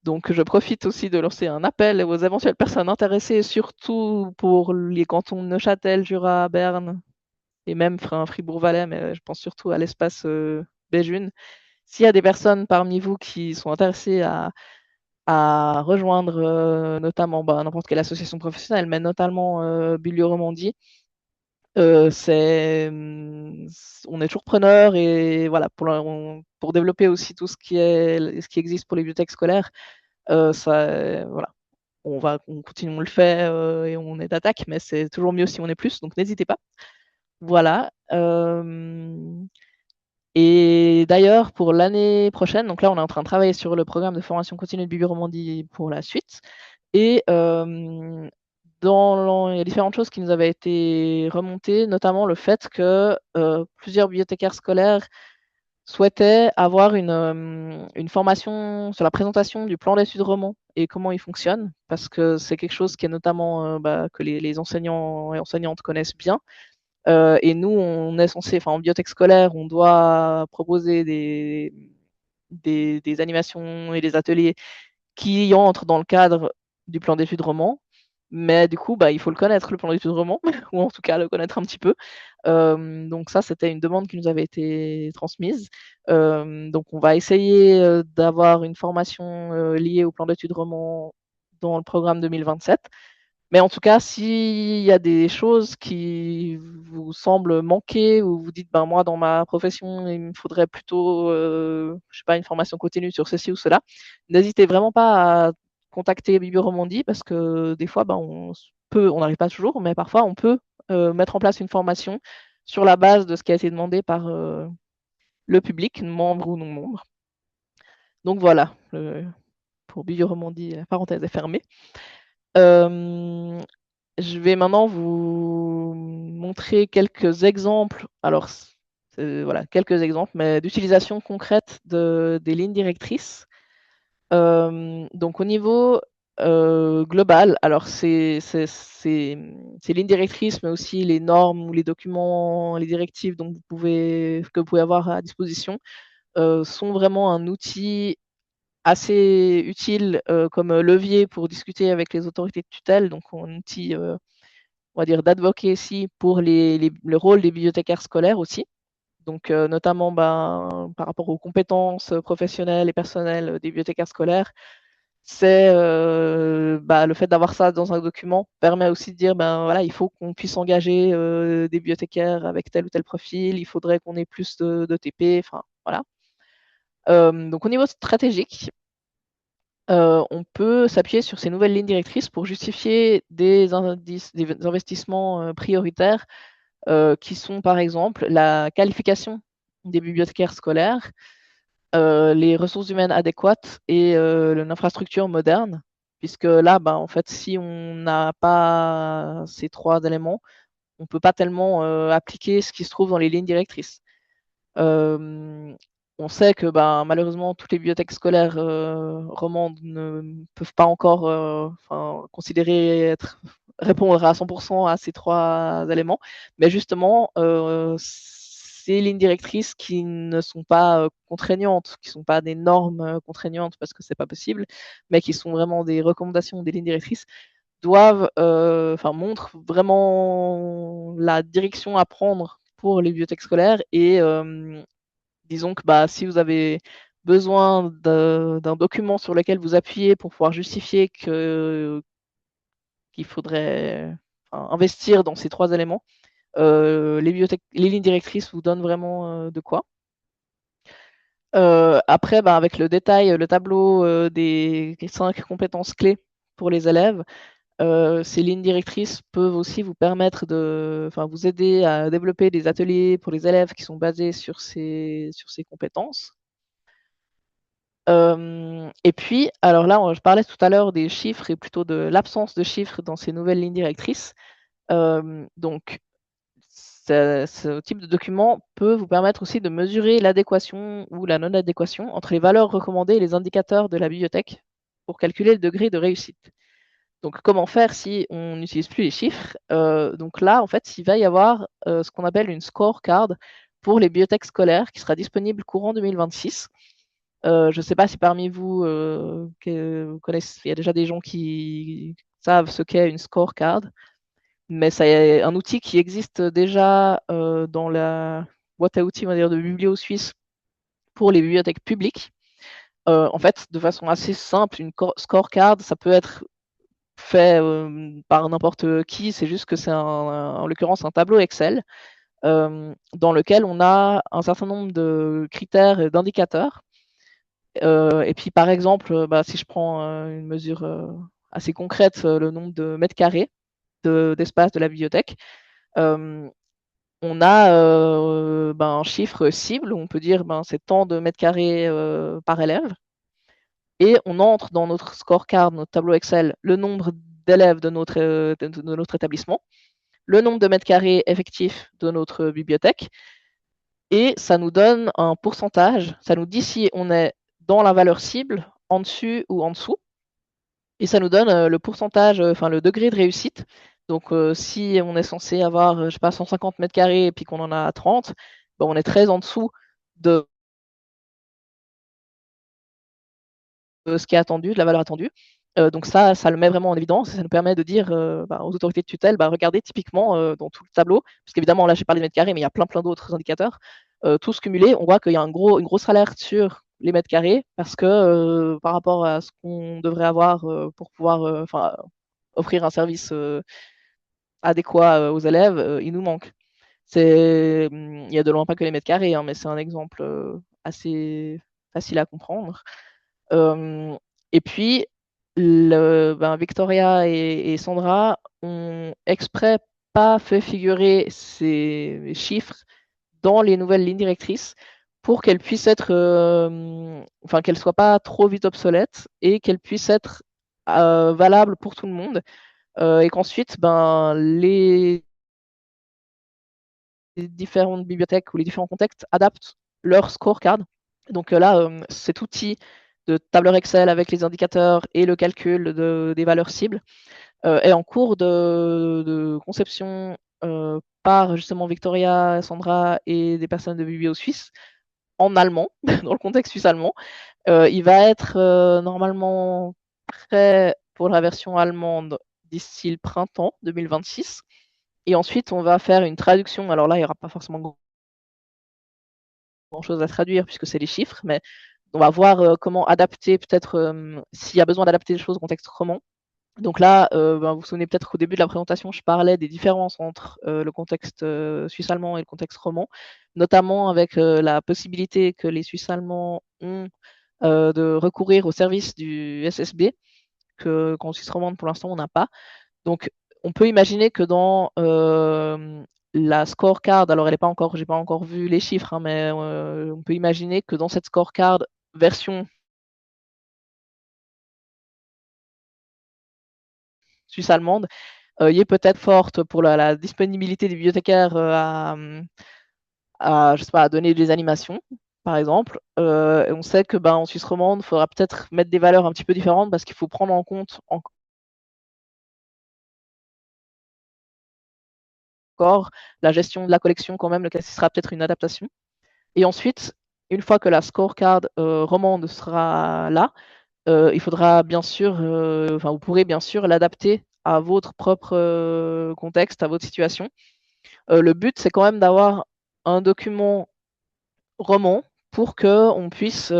Donc je profite aussi de lancer un appel aux éventuelles personnes intéressées, surtout pour les cantons de Neuchâtel, Jura, Berne et même Fribourg-Valais, mais je pense surtout à l'espace Béjune. S'il y a des personnes parmi vous qui sont intéressées à rejoindre notamment bah, n'importe quelle association professionnelle, mais notamment Biblioromandie, on est toujours preneur et voilà pour développer aussi tout ce qui existe pour les bibliothèques scolaires, voilà, on continue, on le fait et on est d'attaque, mais c'est toujours mieux si on est plus, donc n'hésitez pas. Voilà. Et d'ailleurs, pour l'année prochaine, donc là, on est en train de travailler sur le programme de formation continue de Biblioromandie pour la suite. Et il y a différentes choses qui nous avaient été remontées, notamment le fait que plusieurs bibliothécaires scolaires souhaitaient avoir une formation sur la présentation du plan d'études roman et comment il fonctionne, parce que c'est quelque chose qui est notamment bah, que les enseignants et enseignantes connaissent bien. Et nous, on est censé, enfin en bibliothèque scolaire, on doit proposer des animations et des ateliers qui entrent dans le cadre du plan d'études roman. Mais du coup, bah, il faut le connaître, le plan d'études roman, ou en tout cas le connaître un petit peu. Donc ça, c'était une demande qui nous avait été transmise. Donc on va essayer d'avoir une formation liée au plan d'études roman dans le programme 2027. Mais en tout cas, s'il y a des choses qui vous semblent manquer ou vous dites, ben moi, dans ma profession, il me faudrait plutôt, je sais pas, une formation continue sur ceci ou cela, n'hésitez vraiment pas à contacter Biblioromandie parce que des fois, ben, on n'arrive pas toujours, mais parfois on peut mettre en place une formation sur la base de ce qui a été demandé par le public, membre ou non membre. Donc voilà, pour Biblioromandie, la parenthèse est fermée. Je vais maintenant vous montrer quelques exemples. Alors, voilà, quelques exemples, mais d'utilisation concrète des lignes directrices. Donc, au niveau global, alors ces lignes directrices, mais aussi les normes ou les documents, les directives que vous pouvez avoir à disposition, sont vraiment un outil assez utile comme levier pour discuter avec les autorités de tutelle, donc un outil, on va dire, d'advocacy pour le rôle des bibliothécaires scolaires aussi. Donc, notamment par rapport aux compétences professionnelles et personnelles des bibliothécaires scolaires, c'est le fait d'avoir ça dans un document permet aussi de dire ben voilà, il faut qu'on puisse engager des bibliothécaires avec tel ou tel profil, il faudrait qu'on ait plus de TP, enfin voilà. Donc au niveau stratégique, on peut s'appuyer sur ces nouvelles lignes directrices pour justifier des investissements, prioritaires, qui sont par exemple la qualification des bibliothécaires scolaires, les ressources humaines adéquates et l'infrastructure moderne. Puisque là, ben, en fait, si on n'a pas ces 3 éléments, on peut pas tellement, appliquer ce qui se trouve dans les lignes directrices. Hem, on sait que, ben, malheureusement, toutes les bibliothèques scolaires, romandes ne peuvent pas encore, enfin, considérer être répondre à 100 à ces 3 éléments. Mais justement, ces lignes directrices qui ne sont pas, contraignantes, qui sont pas des normes, contraignantes parce que c'est pas possible, mais qui sont vraiment des recommandations, des lignes directrices, doivent, enfin, montrent vraiment la direction à prendre pour les bibliothèques scolaires et disons que, bah, si vous avez besoin d'un document sur lequel vous appuyez pour pouvoir justifier qu'il faudrait, enfin, investir dans ces 3 éléments, les lignes directrices vous donnent vraiment, de quoi. Après, bah, avec le détail, le tableau, des 5 compétences clés pour les élèves, ces lignes directrices peuvent aussi vous permettre de enfin, vous aider à développer des ateliers pour les élèves qui sont basés sur ces compétences. Et puis, alors là, je parlais tout à l'heure des chiffres et plutôt de l'absence de chiffres dans ces nouvelles lignes directrices. Donc ce type de document peut vous permettre aussi de mesurer l'adéquation ou la non-adéquation entre les valeurs recommandées et les indicateurs de la bibliothèque pour calculer le degré de réussite. Donc comment faire si on n'utilise plus les chiffres? Donc là, en fait, il va y avoir, ce qu'on appelle une scorecard pour les bibliothèques scolaires qui sera disponible courant 2026. Je ne sais pas si parmi vous, vous connaissez, il y a déjà des gens qui savent ce qu'est une scorecard, mais c'est un outil qui existe déjà dans la boîte à outils, on va dire, de Biblio Suisse pour les bibliothèques publiques. En fait, de façon assez simple, une scorecard, ça peut être fait par n'importe qui, c'est juste que c'est en l'occurrence un tableau Excel dans lequel on a un certain nombre de critères et d'indicateurs. Et puis par exemple, bah, si je prends une mesure assez concrète, le nombre de mètres carrés d'espace de la bibliothèque, euh, on a ben, un chiffre cible où on peut dire ben, c'est tant de mètres carrés par élève. Et on entre dans notre scorecard, notre tableau Excel, le nombre d'élèves de notre établissement, le nombre de mètres carrés effectifs de notre bibliothèque, et ça nous donne un pourcentage, ça nous dit si on est dans la valeur cible, en dessus ou en dessous, et ça nous donne le pourcentage, enfin le degré de réussite. Donc si on est censé avoir, je sais pas, 150 mètres carrés et puis qu'on en a 30, ben, on est très en dessous de ce qui est attendu, de la valeur attendue. Donc ça le met vraiment en évidence et ça nous permet de dire bah, aux autorités de tutelle, bah, regardez typiquement dans tout le tableau, parce qu'évidemment là j'ai parlé des mètres carrés, mais il y a plein d'autres indicateurs. Tous cumulés, on voit qu'il y a une grosse alerte sur les mètres carrés parce que par rapport à ce qu'on devrait avoir pour pouvoir offrir un service adéquat aux élèves, il nous manque. Il y a de loin pas que les mètres carrés, hein, mais c'est un exemple assez facile à comprendre. Euh, et puis, Victoria et Sandra ont exprès pas fait figurer ces chiffres dans les nouvelles lignes directrices pour qu'elles puissent être, enfin qu'elles soient pas trop vite obsolètes et qu'elles puissent être valables pour tout le monde et qu'ensuite, ben, les différentes bibliothèques ou les différents contextes adaptent leur scorecard. Donc là, cet outil de tableur Excel avec les indicateurs et le calcul des valeurs cibles est en cours de conception par justement Victoria, Sandra et des personnes de Biblio Suisse en allemand, dans le contexte suisse-allemand. Il va être normalement prêt pour la version allemande d'ici le printemps 2026. Et ensuite, on va faire une traduction. Alors là, il n'y aura pas forcément grand-chose à traduire puisque c'est les chiffres, mais on va voir comment adapter, peut-être s'il y a besoin d'adapter les choses au contexte roman. Donc là, vous vous souvenez peut-être qu'au début de la présentation, je parlais des différences entre le contexte suisse-allemand et le contexte roman, notamment avec la possibilité que les Suisses allemands ont de recourir au service du SSB qu'en Suisse romande, pour l'instant, on n'a pas. Donc, on peut imaginer que dans la scorecard, alors elle est pas encore, j'ai pas encore vu les chiffres, hein, mais on peut imaginer que dans cette scorecard version suisse allemande, il est peut-être forte pour la disponibilité des bibliothécaires je sais pas, à donner des animations, par exemple. Et on sait que ben, en Suisse romande, il faudra peut-être mettre des valeurs un petit peu différentes parce qu'il faut prendre en compte encore la gestion de la collection quand même, lequel sera peut-être une adaptation. Et ensuite, une fois que la scorecard romande sera là, il faudra bien sûr, enfin vous pourrez bien sûr l'adapter à votre propre contexte, à votre situation. Le but, c'est quand même d'avoir un document roman pour que on puisse,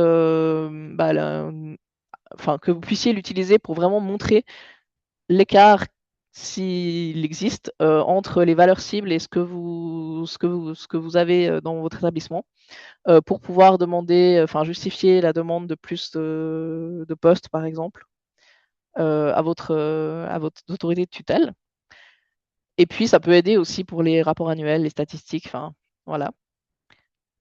enfin que vous puissiez l'utiliser pour vraiment montrer l'écart s'il existe entre les valeurs cibles et ce que vous avez dans votre établissement pour pouvoir demander, enfin justifier la demande de plus de postes par exemple à votre autorité de tutelle. Et puis ça peut aider aussi pour les rapports annuels, les statistiques, enfin voilà.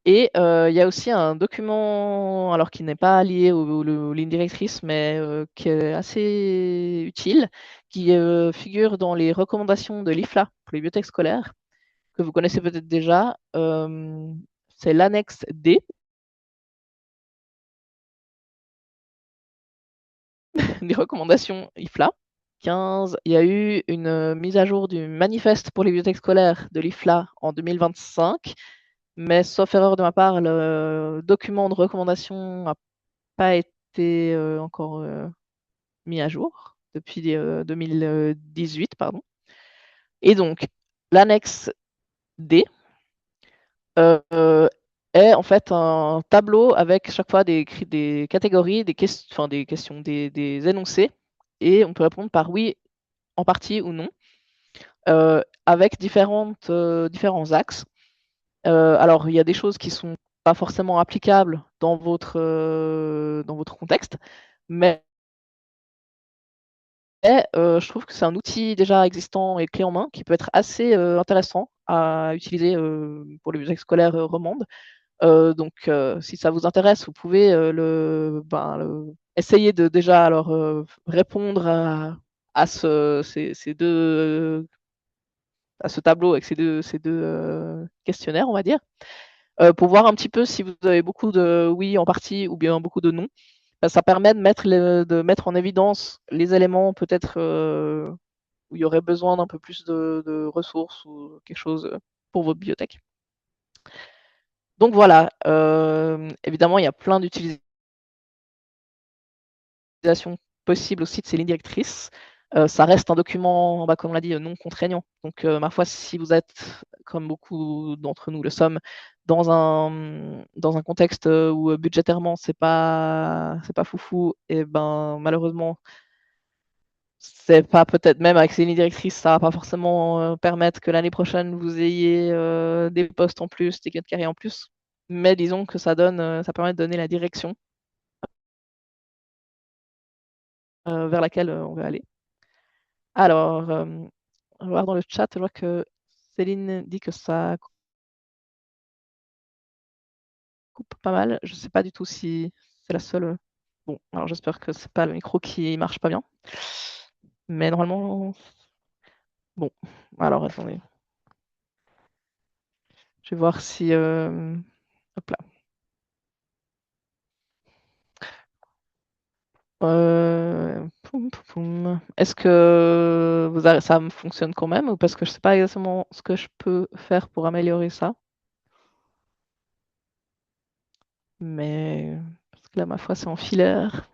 Et il y a aussi un document, alors qui n'est pas lié aux lignes directrices, mais qui est assez utile, qui figure dans les recommandations de l'IFLA pour les bibliothèques scolaires, que vous connaissez peut-être déjà. C'est l'annexe D des recommandations IFLA. 15, il y a eu une mise à jour du manifeste pour les bibliothèques scolaires de l'IFLA en 2025, mais sauf erreur de ma part, le document de recommandation n'a pas été encore mis à jour depuis 2018, pardon. Et donc, l'annexe D euh, est en fait un tableau avec chaque fois des catégories, enfin, des questions, des énoncés, et on peut répondre par oui, en partie ou non, avec différents axes. Alors, il y a des choses qui sont pas forcément applicables dans votre contexte, mais je trouve que c'est un outil déjà existant et clé en main qui peut être assez intéressant à utiliser pour les bibliothèques scolaires romandes. Donc, si ça vous intéresse, vous pouvez essayer de déjà alors répondre à ce tableau avec ces deux questionnaires, on va dire, pour voir un petit peu si vous avez beaucoup de oui en partie ou bien beaucoup de non. Ça permet de mettre en évidence les éléments peut-être où il y aurait besoin d'un peu plus de ressources ou quelque chose pour votre bibliothèque. Donc voilà, évidemment, il y a plein d'utilisations possibles aussi de ces lignes directrices. Ça reste un document, bah, comme on l'a dit, non contraignant. Donc, ma foi, si vous êtes, comme beaucoup d'entre nous le sommes, dans un contexte où budgétairement c'est pas foufou, et ben malheureusement, c'est pas peut-être même avec ces lignes directrices, ça va pas forcément permettre que l'année prochaine vous ayez des postes en plus, des gains de carrière en plus. Mais disons que ça permet de donner la direction vers laquelle on veut aller. Alors, on va voir dans le chat, je vois que Céline dit que ça coupe pas mal. Je sais pas du tout si c'est la seule. Bon, alors j'espère que c'est pas le micro qui marche pas bien. Mais normalement, bon. Alors attendez, je vais voir si. Hop là. Poum, poum, poum. Est-ce que ça me fonctionne quand même ou parce que je sais pas exactement ce que je peux faire pour améliorer ça. Mais parce que là, ma foi, c'est en filaire.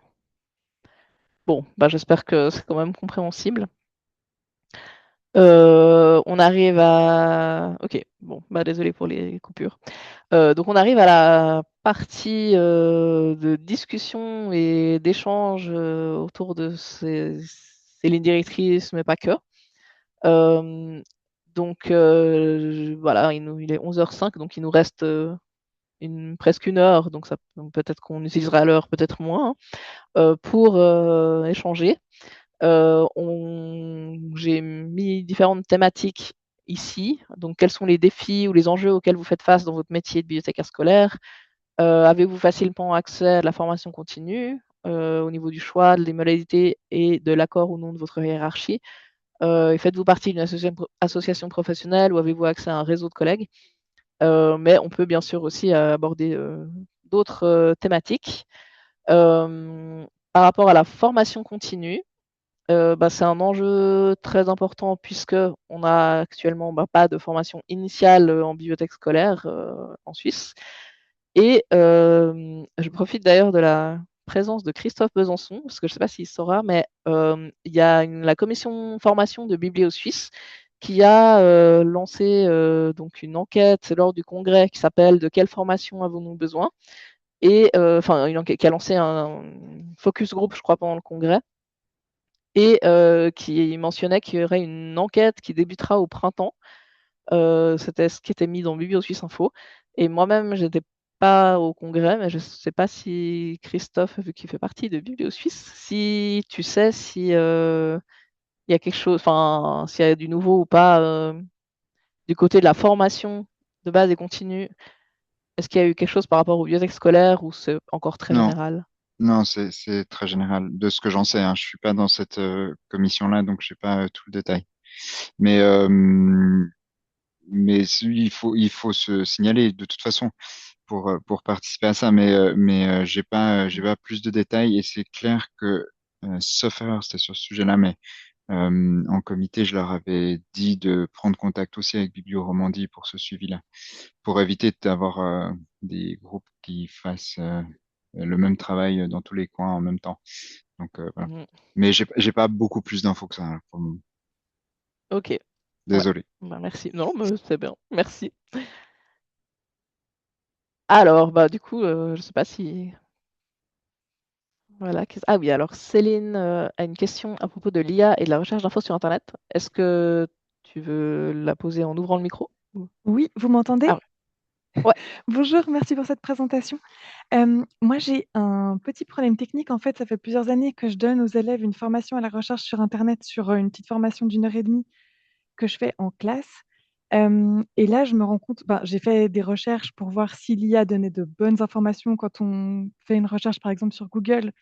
Bon, bah, j'espère que c'est quand même compréhensible. On arrive à... Ok, bon, bah, désolé pour les coupures. Donc on arrive à la partie de discussion et d'échange autour de ces lignes directrices, mais pas que. Euh, donc voilà, il est 11h05, donc il nous reste presque 1 heure, donc peut-être qu'on utilisera l'heure, peut-être moins, hein, pour échanger. J'ai mis différentes thématiques ici. Donc, quels sont les défis ou les enjeux auxquels vous faites face dans votre métier de bibliothécaire scolaire? Avez-vous facilement accès à de la formation continue, au niveau du choix, des modalités et de l'accord ou non de votre hiérarchie? Et faites-vous partie d'une association professionnelle ou avez-vous accès à un réseau de collègues? Mais on peut bien sûr aussi aborder d'autres thématiques. Par rapport à la formation continue, c'est un enjeu très important puisqu'on a actuellement, pas de formation initiale, en bibliothèque scolaire, en Suisse. Et je profite d'ailleurs de la présence de Christophe Besançon, parce que je ne sais pas s'il saura, mais il y a la commission formation de Biblio Suisse qui a lancé donc une enquête lors du congrès qui s'appelle «De quelle formation avons-nous besoin?» et enfin une enquête qui a lancé un focus group, je crois, pendant le congrès et qui mentionnait qu'il y aurait une enquête qui débutera au printemps. C'était ce qui était mis dans Biblio Suisse Info et moi-même, j'étais pas au congrès, mais je sais pas si Christophe, vu qu'il fait partie de Biblio Suisse, si tu sais si, il y a quelque chose, enfin, s'il y a du nouveau ou pas, du côté de la formation de base et continue? Est-ce qu'il y a eu quelque chose par rapport aux bibliothèques scolaires ou c'est encore très Non, général? non, c'est très général. De ce que j'en sais, hein, je suis pas dans cette commission-là, donc je sais pas tout le détail. Mais il faut se signaler de toute façon pour participer à ça. Mais j'ai pas plus de détails et c'est clair que sauf erreur, c'était sur ce sujet-là, mais en comité, je leur avais dit de prendre contact aussi avec Biblio Romandie pour ce suivi-là, pour éviter d'avoir des groupes qui fassent le même travail dans tous les coins en même temps. Donc voilà. Mmh. Mais j'ai pas beaucoup plus d'infos que ça, hein, pour le moment. OK. Ouais. Désolé. Merci. Non, mais c'est bien. Merci. Alors, du coup, je sais pas si voilà, ah oui, alors Céline, a une question à propos de l'IA et de la recherche d'infos sur internet. Est-ce que tu veux la poser en ouvrant le micro? Ou Oui, vous m'entendez? ah ouais. Ouais. Bonjour, merci pour cette présentation. Moi, j'ai un petit problème technique. En fait, ça fait plusieurs années que je donne aux élèves une formation à la recherche sur internet sur, une petite formation d'1 heure et demie que je fais en classe. Et là, je me rends compte, j'ai fait des recherches pour voir si l'IA donnait de bonnes informations quand on fait une recherche, par exemple, sur Google,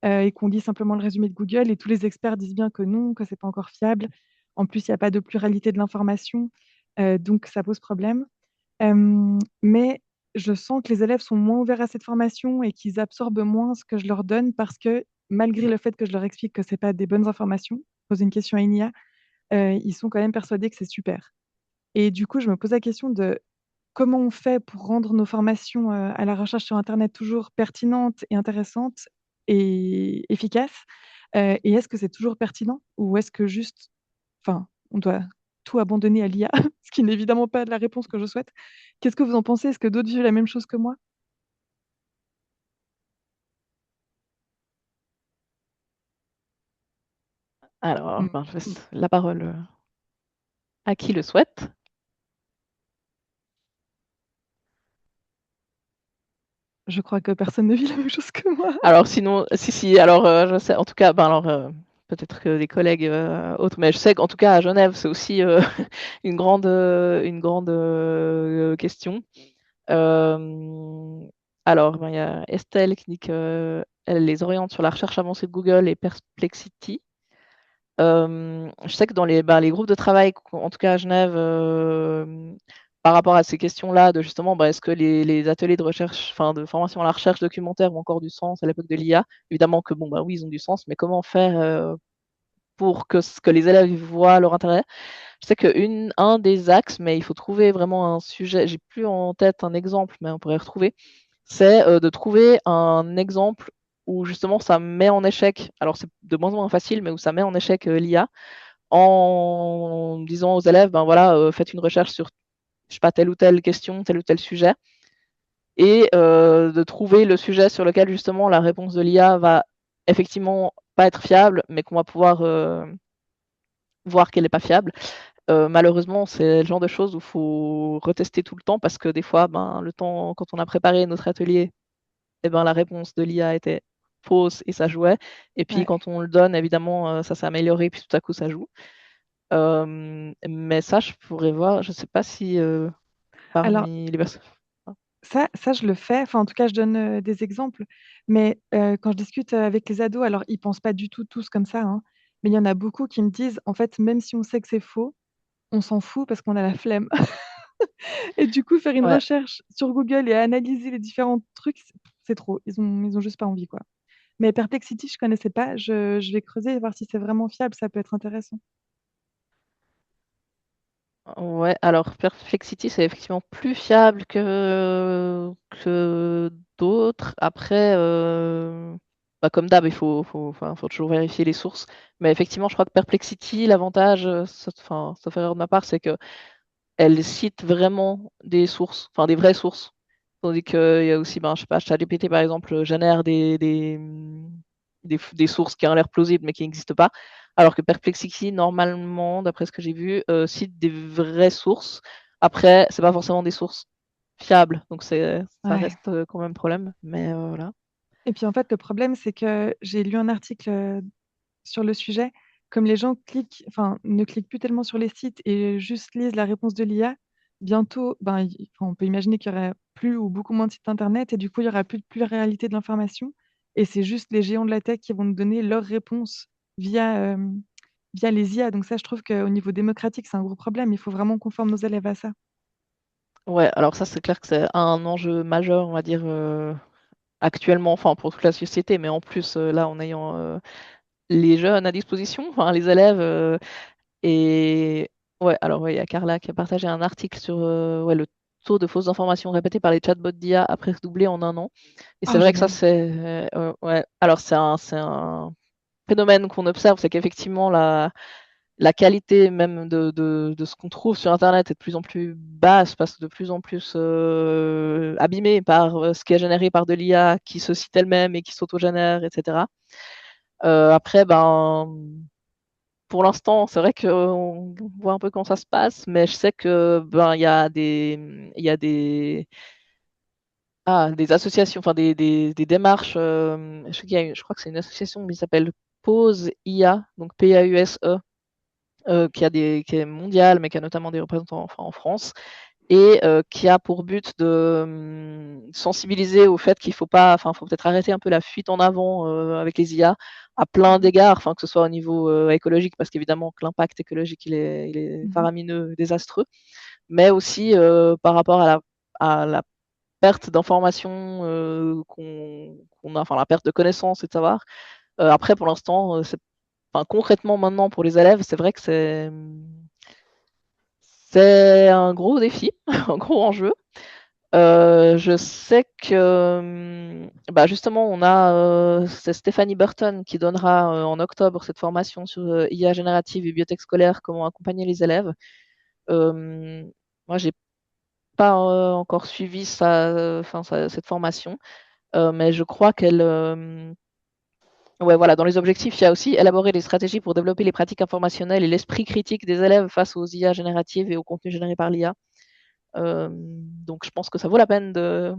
et qu'on lit simplement le résumé de Google et tous les experts disent bien que non, que c'est pas encore fiable. En plus, il y a pas de pluralité de l'information, donc ça pose problème. Mais je sens que les élèves sont moins ouverts à cette formation et qu'ils absorbent moins ce que je leur donne parce que malgré le fait que je leur explique que c'est pas des bonnes informations, poser une question à une IA, ils sont quand même persuadés que c'est super. Et du coup, je me pose la question de comment on fait pour rendre nos formations, à la recherche sur internet toujours pertinentes et intéressantes et efficaces? Et est-ce que c'est toujours pertinent ou est-ce que juste enfin, on doit tout abandonner à l'IA, ce qui n'est évidemment pas la réponse que je souhaite. Qu'est-ce que vous en pensez? Est-ce que d'autres vivent la même chose que moi? Alors, Mmh. je laisse la parole, à qui le souhaite. Je crois que personne ne vit la même chose que moi. Alors sinon si, alors, je sais en tout cas, peut-être que des collègues, autres, mais je sais qu'en tout cas à Genève, c'est aussi, une grande question. Hem, alors, il y a Estelle qui dit qu'elle les oriente sur la recherche avancée de Google et Perplexity. Je sais que dans les groupes de travail, en tout cas à Genève, par rapport à ces questions-là de justement, est-ce que les ateliers de recherche, enfin de formation à la recherche documentaire ont encore du sens à l'époque de l'IA? Évidemment que oui, ils ont du sens, mais comment faire, pour que les élèves voient leur intérêt? Je sais qu'un des axes, mais il faut trouver vraiment un sujet, j'ai plus en tête un exemple, mais on pourrait retrouver, c'est, de trouver un exemple où justement ça met en échec, alors c'est de moins en moins facile, mais où ça met en échec, l'IA en disant aux élèves: «Ben voilà, faites une recherche sur, je sais pas, telle ou telle question, tel ou tel sujet» et de trouver le sujet sur lequel justement la réponse de l'IA va effectivement pas être fiable, mais qu'on va pouvoir, voir qu'elle est pas fiable. Malheureusement, c'est le genre de choses où il faut retester tout le temps parce que des fois, ben, le temps, quand on a préparé notre atelier, eh ben, la réponse de l'IA était fausse et ça jouait. Et puis Ouais. quand on le donne, évidemment, ça s'est amélioré, puis tout à coup, ça joue. Mais ça, je pourrais voir, je sais pas si Alors, parmi les personnes. ça, je le fais. Enfin, en tout cas, je donne des exemples. Mais quand je discute avec les ados, alors ils pensent pas du tout tous comme ça, hein, mais il y en a beaucoup qui me disent, en fait, même si on sait que c'est faux, on s'en fout parce qu'on a la flemme. Et du coup, faire une Ouais. recherche sur Google et analyser les différents trucs, c'est trop. Ils ont juste pas envie, quoi. Mais Perplexity, je connaissais pas. Je vais creuser et voir si c'est vraiment fiable. Ça peut être intéressant. Ouais, alors Perplexity, c'est effectivement plus fiable que d'autres. Après, bah, comme d'hab, enfin, faut toujours vérifier les sources. Mais effectivement, je crois que Perplexity, l'avantage, sauf erreur de ma part, c'est que elle cite vraiment des sources, enfin des vraies sources. Tandis qu'il y a aussi, ben, je sais pas, ChatGPT par exemple génère des sources qui ont l'air plausibles mais qui n'existent pas. Alors que Perplexity, normalement, d'après ce que j'ai vu, cite des vraies sources. Après, c'est pas forcément des sources fiables, donc ça Ouais. reste quand même un problème. Mais voilà. Et puis en fait, le problème, c'est que j'ai lu un article sur le sujet. Comme les gens enfin, ne cliquent plus tellement sur les sites et juste lisent la réponse de l'IA, bientôt, ben, enfin, on peut imaginer qu'il y aurait plus ou beaucoup moins de sites internet et du coup, il y aura plus de pluralité de l'information. Et c'est juste les géants de la tech qui vont nous donner leurs réponses via les IA. Donc ça, je trouve qu'au niveau démocratique, c'est un gros problème. Il faut vraiment qu'on forme nos élèves à ça. Ouais, alors ça, c'est clair que c'est un enjeu majeur, on va dire, actuellement, enfin pour toute la société, mais en plus, là, en ayant les jeunes à disposition, enfin les élèves. Et ouais, alors ouais, il y a Carla qui a partagé un article sur ouais, le taux de fausses informations répétées par les chatbots d'IA a presque doublé en un an. Et c'est Oh, vrai que ça, génial. c'est ouais. Alors c'est un phénomène qu'on observe, c'est qu'effectivement la qualité même de ce qu'on trouve sur Internet est de plus en plus basse parce que de plus en plus abîmée par ce qui est généré par de l'IA qui se cite elle-même et qui s'autogénère, etc. Après, ben pour l'instant, c'est vrai qu'on voit un peu comment ça se passe, mais je sais que ben il y a des associations, enfin des démarches. Je sais je crois que c'est une association qui s'appelle Pause IA, donc PAUSE, qui est mondiale, mais qui a notamment des représentants enfin, en France, et qui a pour but de sensibiliser au fait qu'il faut pas, enfin, faut peut-être arrêter un peu la fuite en avant avec les IA à plein Mhm. d'égards, enfin, que ce soit au niveau écologique, parce qu'évidemment que l'impact écologique il est Mhm. faramineux, désastreux, mais aussi par rapport à la perte d'informations qu'on a, enfin la perte de connaissances et de savoir. Après, pour l'instant, enfin, concrètement maintenant pour les élèves, c'est vrai que c'est un gros défi, un gros enjeu. Je sais que bah justement, c'est Stéphanie Burton qui donnera en octobre cette formation sur IA générative et bibliothèque scolaire, comment accompagner les élèves. Euh, Moi, j'ai pas encore suivi cette formation, mais je crois qu'elle, ouais, voilà, dans les objectifs, il y a aussi élaborer des stratégies pour développer les pratiques informationnelles et l'esprit critique des élèves face aux IA génératives et au contenu généré par l'IA. Donc, je pense que ça vaut la peine de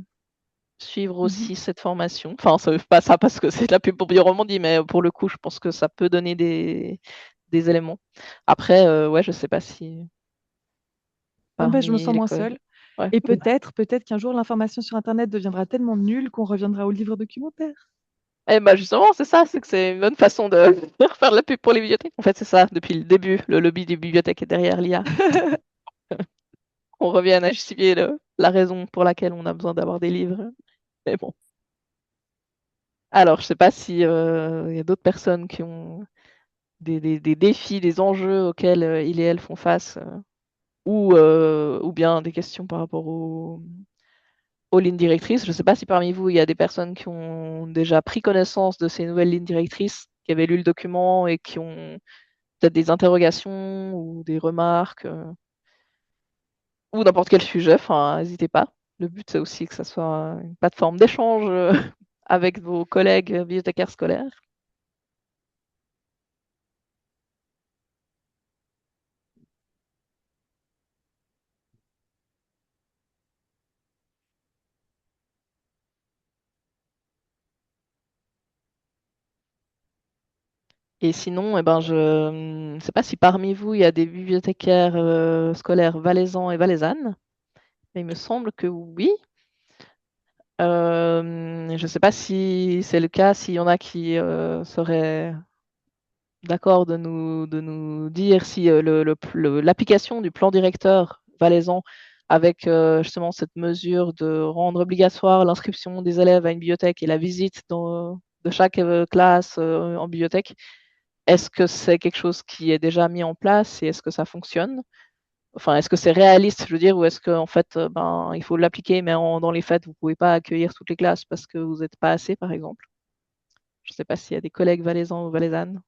suivre Mhm. aussi cette formation. Enfin, ça veut pas ça parce que c'est de la pub pour Bioromondi, mais pour le coup, je pense que ça peut donner des éléments. Après, ouais, je sais pas si Ah ben, je me parmi sens les moins collègues. seule. Ouais. Et peut-être qu'un jour, l'information sur Internet deviendra tellement nulle qu'on reviendra au livre documentaire. Et bah justement, c'est ça, c'est que c'est une bonne façon de faire de la pub pour les bibliothèques. En fait, c'est ça, depuis le début, le lobby des bibliothèques est derrière l'IA. On revient à justifier la raison pour laquelle on a besoin d'avoir des livres. Mais bon. Alors, je sais pas si il y a d'autres personnes qui ont des défis, des enjeux auxquels ils et elles font face, ou bien des questions par rapport aux lignes directrices. Je ne sais pas si parmi vous, il y a des personnes qui ont déjà pris connaissance de ces nouvelles lignes directrices, qui avaient lu le document et qui ont peut-être des interrogations ou des remarques, ou n'importe quel sujet. Enfin, n'hésitez pas. Le but, c'est aussi que ça soit une plateforme d'échange avec vos collègues bibliothécaires scolaires. Et sinon, eh ben, je ne sais pas si parmi vous, il y a des bibliothécaires scolaires valaisans et valaisannes. Il me semble que oui. Je ne sais pas si c'est le cas, s'il y en a qui seraient d'accord de nous dire si l'application du plan directeur valaisan avec justement cette mesure de rendre obligatoire l'inscription des élèves à une bibliothèque et la visite de chaque classe en bibliothèque, est-ce que c'est quelque chose qui est déjà mis en place et est-ce que ça fonctionne? Enfin, est-ce que c'est réaliste, je veux dire, ou est-ce qu'en fait, ben, il faut l'appliquer, mais dans les faits, vous pouvez pas accueillir toutes les classes parce que vous n'êtes pas assez, par exemple? Je ne sais pas s'il y a des collègues valaisans ou valaisannes.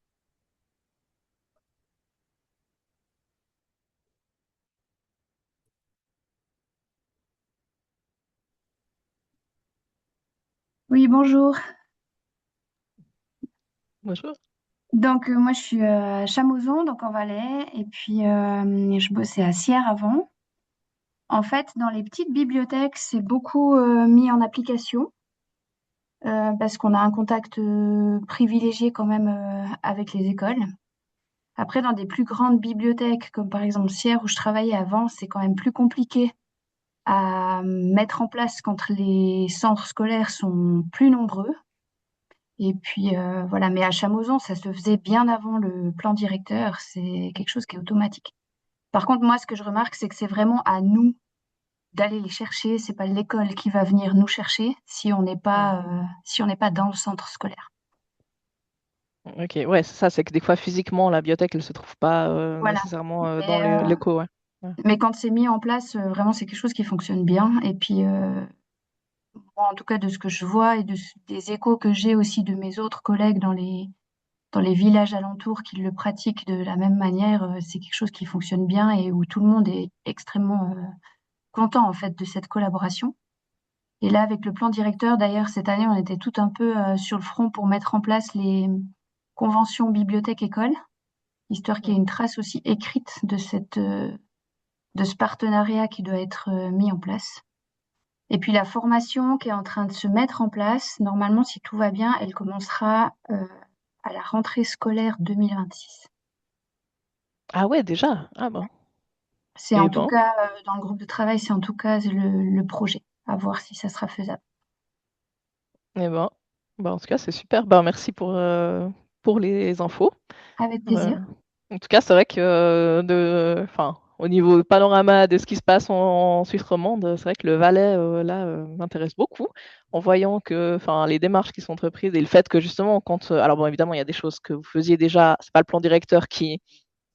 Oui, bonjour. Bonjour. Donc, moi, je suis à Chamouzon, donc en Valais, et puis je bossais à Sierre avant. En fait, dans les petites bibliothèques, c'est beaucoup mis en application parce qu'on a un contact privilégié quand même avec les écoles. Après, dans des plus grandes bibliothèques, comme par exemple Sierre où je travaillais avant, c'est quand même plus compliqué à mettre en place quand les centres scolaires sont plus nombreux. Et puis voilà, mais à Chamouzon, ça se faisait bien avant le plan directeur. C'est quelque chose qui est automatique. Par contre, moi, ce que je remarque, c'est que c'est vraiment à nous d'aller les chercher. C'est pas l'école qui va venir nous chercher si on n'est Hmm. pas si on n'est pas dans le centre scolaire. Ok, ouais, c'est ça, c'est que des fois, physiquement, la bibliothèque, elle se trouve pas Voilà. nécessairement dans Mais, les locaux, ouais. Ouais. mais quand c'est mis en place, vraiment, c'est quelque chose qui fonctionne bien. Et puis, moi, en tout cas, de ce que je vois et des échos que j'ai aussi de mes autres collègues dans les villages alentours qui le pratiquent de la même manière, c'est quelque chose qui fonctionne bien et où tout le monde est extrêmement content en fait de cette collaboration. Et là, avec le plan directeur, d'ailleurs, cette année, on était tout un peu sur le front pour mettre en place les conventions bibliothèque-école, histoire qu'il y ait Mhm. une trace aussi écrite de ce partenariat qui doit être mis en place. Et puis la formation qui est en train de se mettre en place, normalement, si tout va bien, elle commencera à la rentrée scolaire 2026. Ah ouais, déjà. Ah bon. C'est en Eh tout ben, cas, dans le groupe de travail, c'est en tout cas le projet. À voir si ça sera faisable. eh ben. Bah, en tout cas, c'est super. Bah, merci pour les infos. Avec Euh, plaisir. En tout cas, c'est vrai que enfin, au niveau panorama de ce qui se passe en Suisse romande, c'est vrai que le Valais, là, m'intéresse beaucoup, en voyant que, enfin, les démarches qui sont entreprises et le fait que justement, alors bon, évidemment, il y a des choses que vous faisiez déjà, c'est pas le plan directeur qui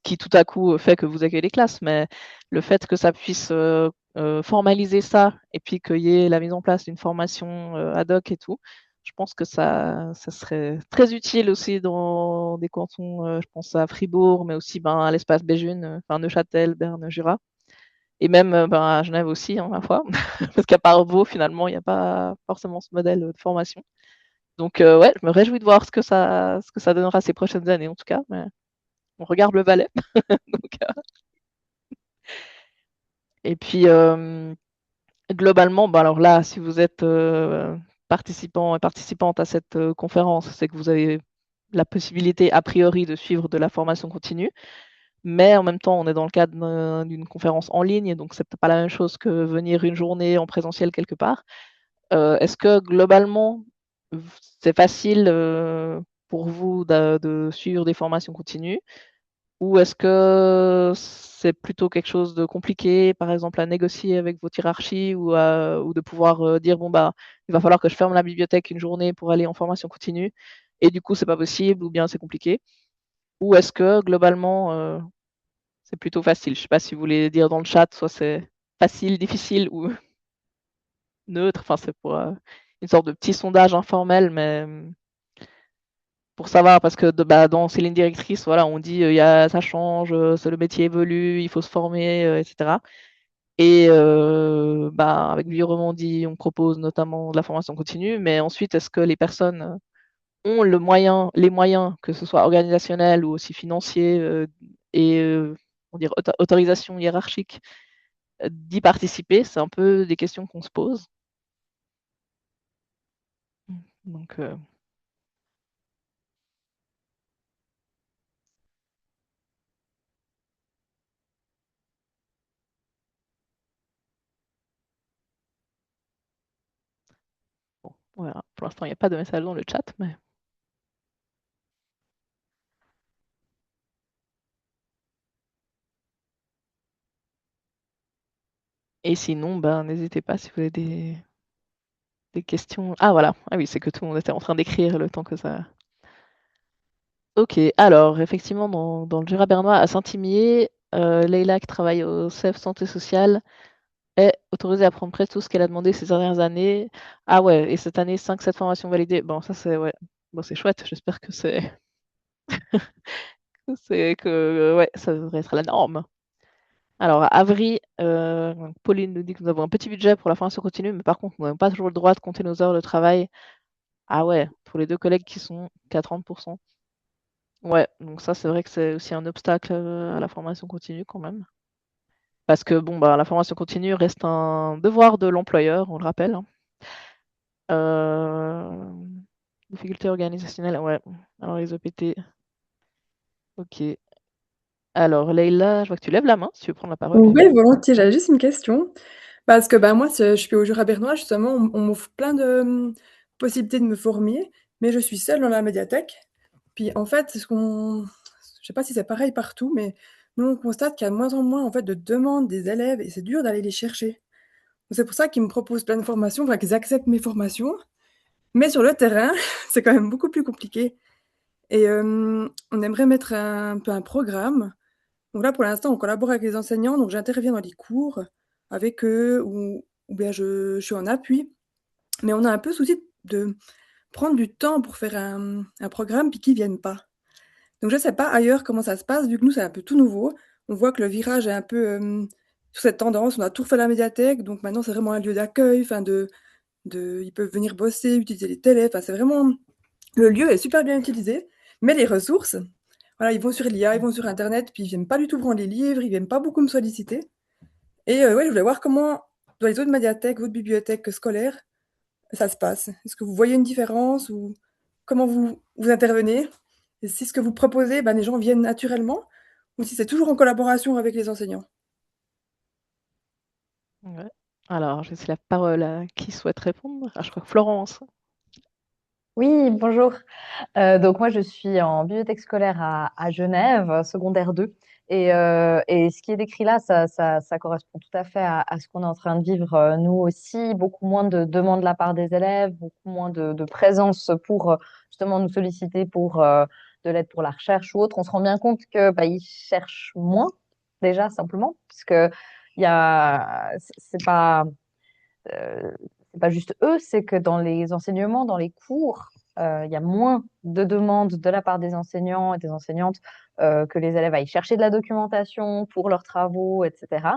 tout à coup fait que vous accueillez les classes, mais le fait que ça puisse formaliser ça et puis qu'il y ait la mise en place d'une formation ad hoc et tout, je pense que ça serait très utile aussi dans des cantons, je pense à Fribourg, mais aussi ben, à l'espace Béjune, enfin Neuchâtel, Berne, Jura, et même ben, à Genève aussi, hein, ma foi, parce qu'à part Vaud, finalement, il n'y a pas forcément ce modèle de formation. Donc ouais, je me réjouis de voir ce que ça donnera ces prochaines années en tout cas, mais on regarde le Valais. Donc, et puis, globalement, bah alors là, si vous êtes participant et participante à cette conférence, c'est que vous avez la possibilité, a priori, de suivre de la formation continue. Mais en même temps, on est dans le cadre d'une conférence en ligne, donc c'est peut-être pas la même chose que venir une journée en présentiel quelque part. Est-ce que globalement, c'est facile pour vous de suivre des formations continues? Ou est-ce que c'est plutôt quelque chose de compliqué, par exemple, à négocier avec votre hiérarchie ou de pouvoir dire, bon, bah, il va falloir que je ferme la bibliothèque une journée pour aller en formation continue et du coup, c'est pas possible ou bien c'est compliqué? Ou est-ce que globalement, c'est plutôt facile? Je sais pas si vous voulez dire dans le chat, soit c'est facile, difficile ou neutre. Enfin, c'est pour une sorte de petit sondage informel, mais pour savoir, parce que bah, dans ces lignes directrices, voilà, on dit ça change, le métier évolue, il faut se former, etc. Et bah, avec Vieux Romandie, on propose notamment de la formation continue, mais ensuite, est-ce que les personnes ont les moyens, que ce soit organisationnels ou aussi financiers, et on dire, autorisation hiérarchique d'y participer? C'est un peu des questions qu'on se pose. Donc, Voilà. Pour l'instant, il n'y a pas de message dans le chat, mais et sinon, ben, n'hésitez pas si vous avez des questions. Ah voilà, ah oui, c'est que tout le monde était en train d'écrire le temps que ça. Ok, alors effectivement, dans le Jura bernois, à Saint-Imier, Leïla, qui travaille au CEF Santé Sociale, est autorisée à prendre presque tout ce qu'elle a demandé ces dernières années. Ah ouais, et cette année, 5-7 formations validées. Bon, ça c'est ouais. Bon, c'est chouette, j'espère que ouais, ça devrait être la norme. Alors, à Avry, Pauline nous dit que nous avons un petit budget pour la formation continue, mais par contre, nous n'avons pas toujours le droit de compter nos heures de travail. Ah ouais, pour les deux collègues qui sont qu'à 30%. Ouais, donc ça, c'est vrai que c'est aussi un obstacle à la formation continue quand même. Parce que bon, bah, la formation continue reste un devoir de l'employeur, on le rappelle, hein. Euh, Difficultés organisationnelles, ouais. Alors, les OPT, ok. Alors, Leïla, je vois que tu lèves la main si tu veux prendre la parole. Oui, volontiers. J'avais juste une question. Parce que ben, moi, je suis au Jura bernois, justement, on m'offre plein de possibilités de me former, mais je suis seule dans la médiathèque. Puis en fait, je sais pas si c'est pareil partout, mais nous, on constate qu'il y a de moins en moins en fait, de demandes des élèves et c'est dur d'aller les chercher. Donc, c'est pour ça qu'ils me proposent plein de formations, enfin, qu'ils acceptent mes formations. Mais sur le terrain, c'est quand même beaucoup plus compliqué. Et on aimerait mettre un peu un programme. Donc là, pour l'instant, on collabore avec les enseignants, donc j'interviens dans les cours avec eux ou bien je suis en appui. Mais on a un peu souci de prendre du temps pour faire un programme puis qu'ils viennent pas. Donc je sais pas ailleurs comment ça se passe, vu que nous, c'est un peu tout nouveau. On voit que le virage est un peu sur cette tendance. On a tout refait à la médiathèque, donc maintenant, c'est vraiment un lieu d'accueil, enfin ils peuvent venir bosser, utiliser les télés. Enfin, c'est vraiment le lieu est super bien utilisé, mais les ressources, voilà, ils vont sur l'IA, ils vont sur Internet, puis ils viennent pas du tout prendre les livres, ils viennent pas beaucoup me solliciter. Et ouais, je voulais voir comment, dans les autres médiathèques, votre bibliothèque scolaire, ça se passe. Est-ce que vous voyez une différence ou comment vous intervenez? Et si ce que vous proposez, ben, les gens viennent naturellement ou si c'est toujours en collaboration avec les enseignants? Ouais. Alors, je laisse la parole à qui souhaite répondre. Ah, je crois que Florence. Oui, bonjour. Donc moi, je suis en bibliothèque scolaire à Genève, secondaire 2. Et ce qui est décrit là, ça correspond tout à fait à ce qu'on est en train de vivre nous aussi. Beaucoup moins de demandes de la part des élèves, beaucoup moins de présence pour justement nous solliciter pour de l'aide pour la recherche ou autre. On se rend bien compte que bah, ils cherchent moins déjà simplement, puisque il y a, euh, c'est pas juste eux, c'est que dans les enseignements, dans les cours, il y a moins de demandes de la part des enseignants et des enseignantes que les élèves aillent chercher de la documentation pour leurs travaux, etc.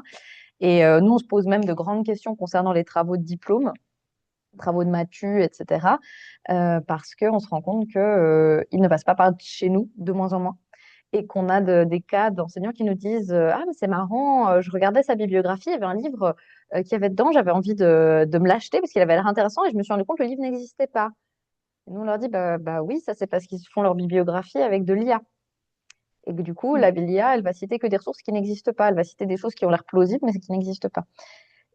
Et nous, on se pose même de grandes questions concernant les travaux de diplôme, travaux de matu, etc. Parce qu'on se rend compte qu'ils ne passent pas par chez nous de moins en moins et qu'on a des cas d'enseignants qui nous disent ah, mais c'est marrant, je regardais sa bibliographie, il y avait un livre qui avait dedans, j'avais envie de me l'acheter parce qu'il avait l'air intéressant et je me suis rendu compte que le livre n'existait pas. Et nous, on leur dit bah oui, ça c'est parce qu'ils font leur bibliographie avec de l'IA. Et que du coup, la l'IA, elle va citer que des ressources qui n'existent pas. Elle va citer des choses qui ont l'air plausibles, mais qui n'existent pas.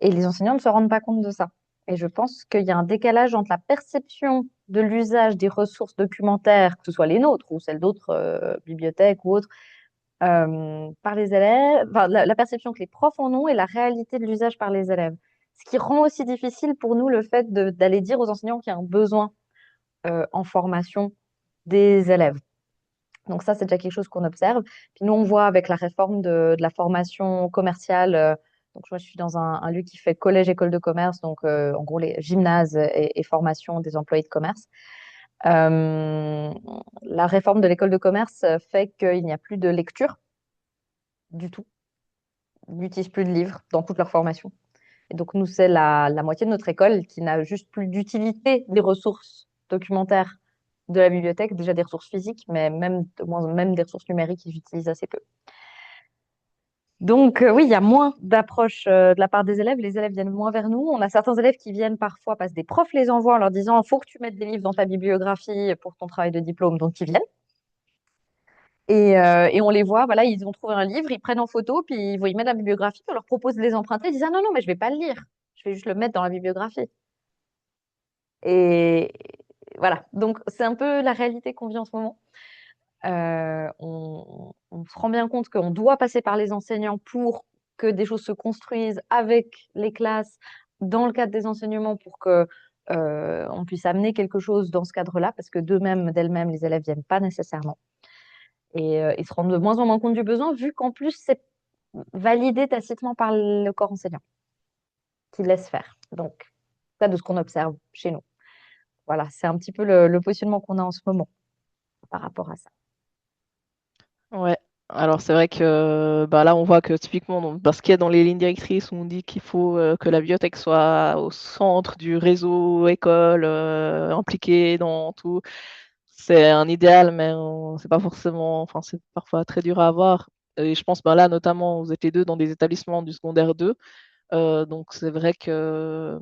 Et les enseignants ne se rendent pas compte de ça. Et je pense qu'il y a un décalage entre la perception de l'usage des ressources documentaires, que ce soit les nôtres ou celles d'autres bibliothèques ou autres, par les élèves, enfin, la perception que les profs en ont et la réalité de l'usage par les élèves. Ce qui rend aussi difficile pour nous le fait d'aller dire aux enseignants qu'il y a un besoin en formation des élèves. Donc ça, c'est déjà quelque chose qu'on observe. Puis nous, on voit avec la réforme de la formation commerciale. Donc moi, je suis dans un lieu qui fait collège, école de commerce, donc en gros les gymnases et formation des employés de commerce. La réforme de l'école de commerce fait qu'il n'y a plus de lecture du tout. Ils n'utilisent plus de livres dans toute leur formation. Et donc nous, c'est la moitié de notre école qui n'a juste plus d'utilité des ressources documentaires de la bibliothèque, déjà des ressources physiques, mais même des ressources numériques, ils utilisent assez peu. Donc oui, il y a moins d'approche de la part des élèves. Les élèves viennent moins vers nous. On a certains élèves qui viennent parfois parce que des profs les envoient en leur disant il faut que tu mettes des livres dans ta bibliographie pour ton travail de diplôme, donc ils viennent. Et on les voit, voilà, ils ont trouvé un livre, ils prennent en photo, puis ils vont y mettre la bibliographie, on leur propose de les emprunter, ils disent ah non, non, mais je vais pas le lire, je vais juste le mettre dans la bibliographie. Et voilà, donc c'est un peu la réalité qu'on vit en ce moment. On se rend bien compte qu'on doit passer par les enseignants pour que des choses se construisent avec les classes dans le cadre des enseignements pour que on puisse amener quelque chose dans ce cadre-là, parce que d'elles-mêmes, les élèves viennent pas nécessairement. Et ils se rendent de moins en moins compte du besoin, vu qu'en plus, c'est validé tacitement par le corps enseignant, qui laisse faire. Donc, ça, de ce qu'on observe chez nous. Voilà, c'est un petit peu le positionnement qu'on a en ce moment par rapport à ça. Ouais. Alors c'est vrai que bah là on voit que typiquement parce qu'il y a dans les lignes directrices où on dit qu'il faut que la bibliothèque soit au centre du réseau école, impliquée dans tout. C'est un idéal, mais c'est pas forcément, enfin c'est parfois très dur à avoir. Et je pense bah là notamment vous êtes les deux dans des établissements du secondaire 2. Donc c'est vrai que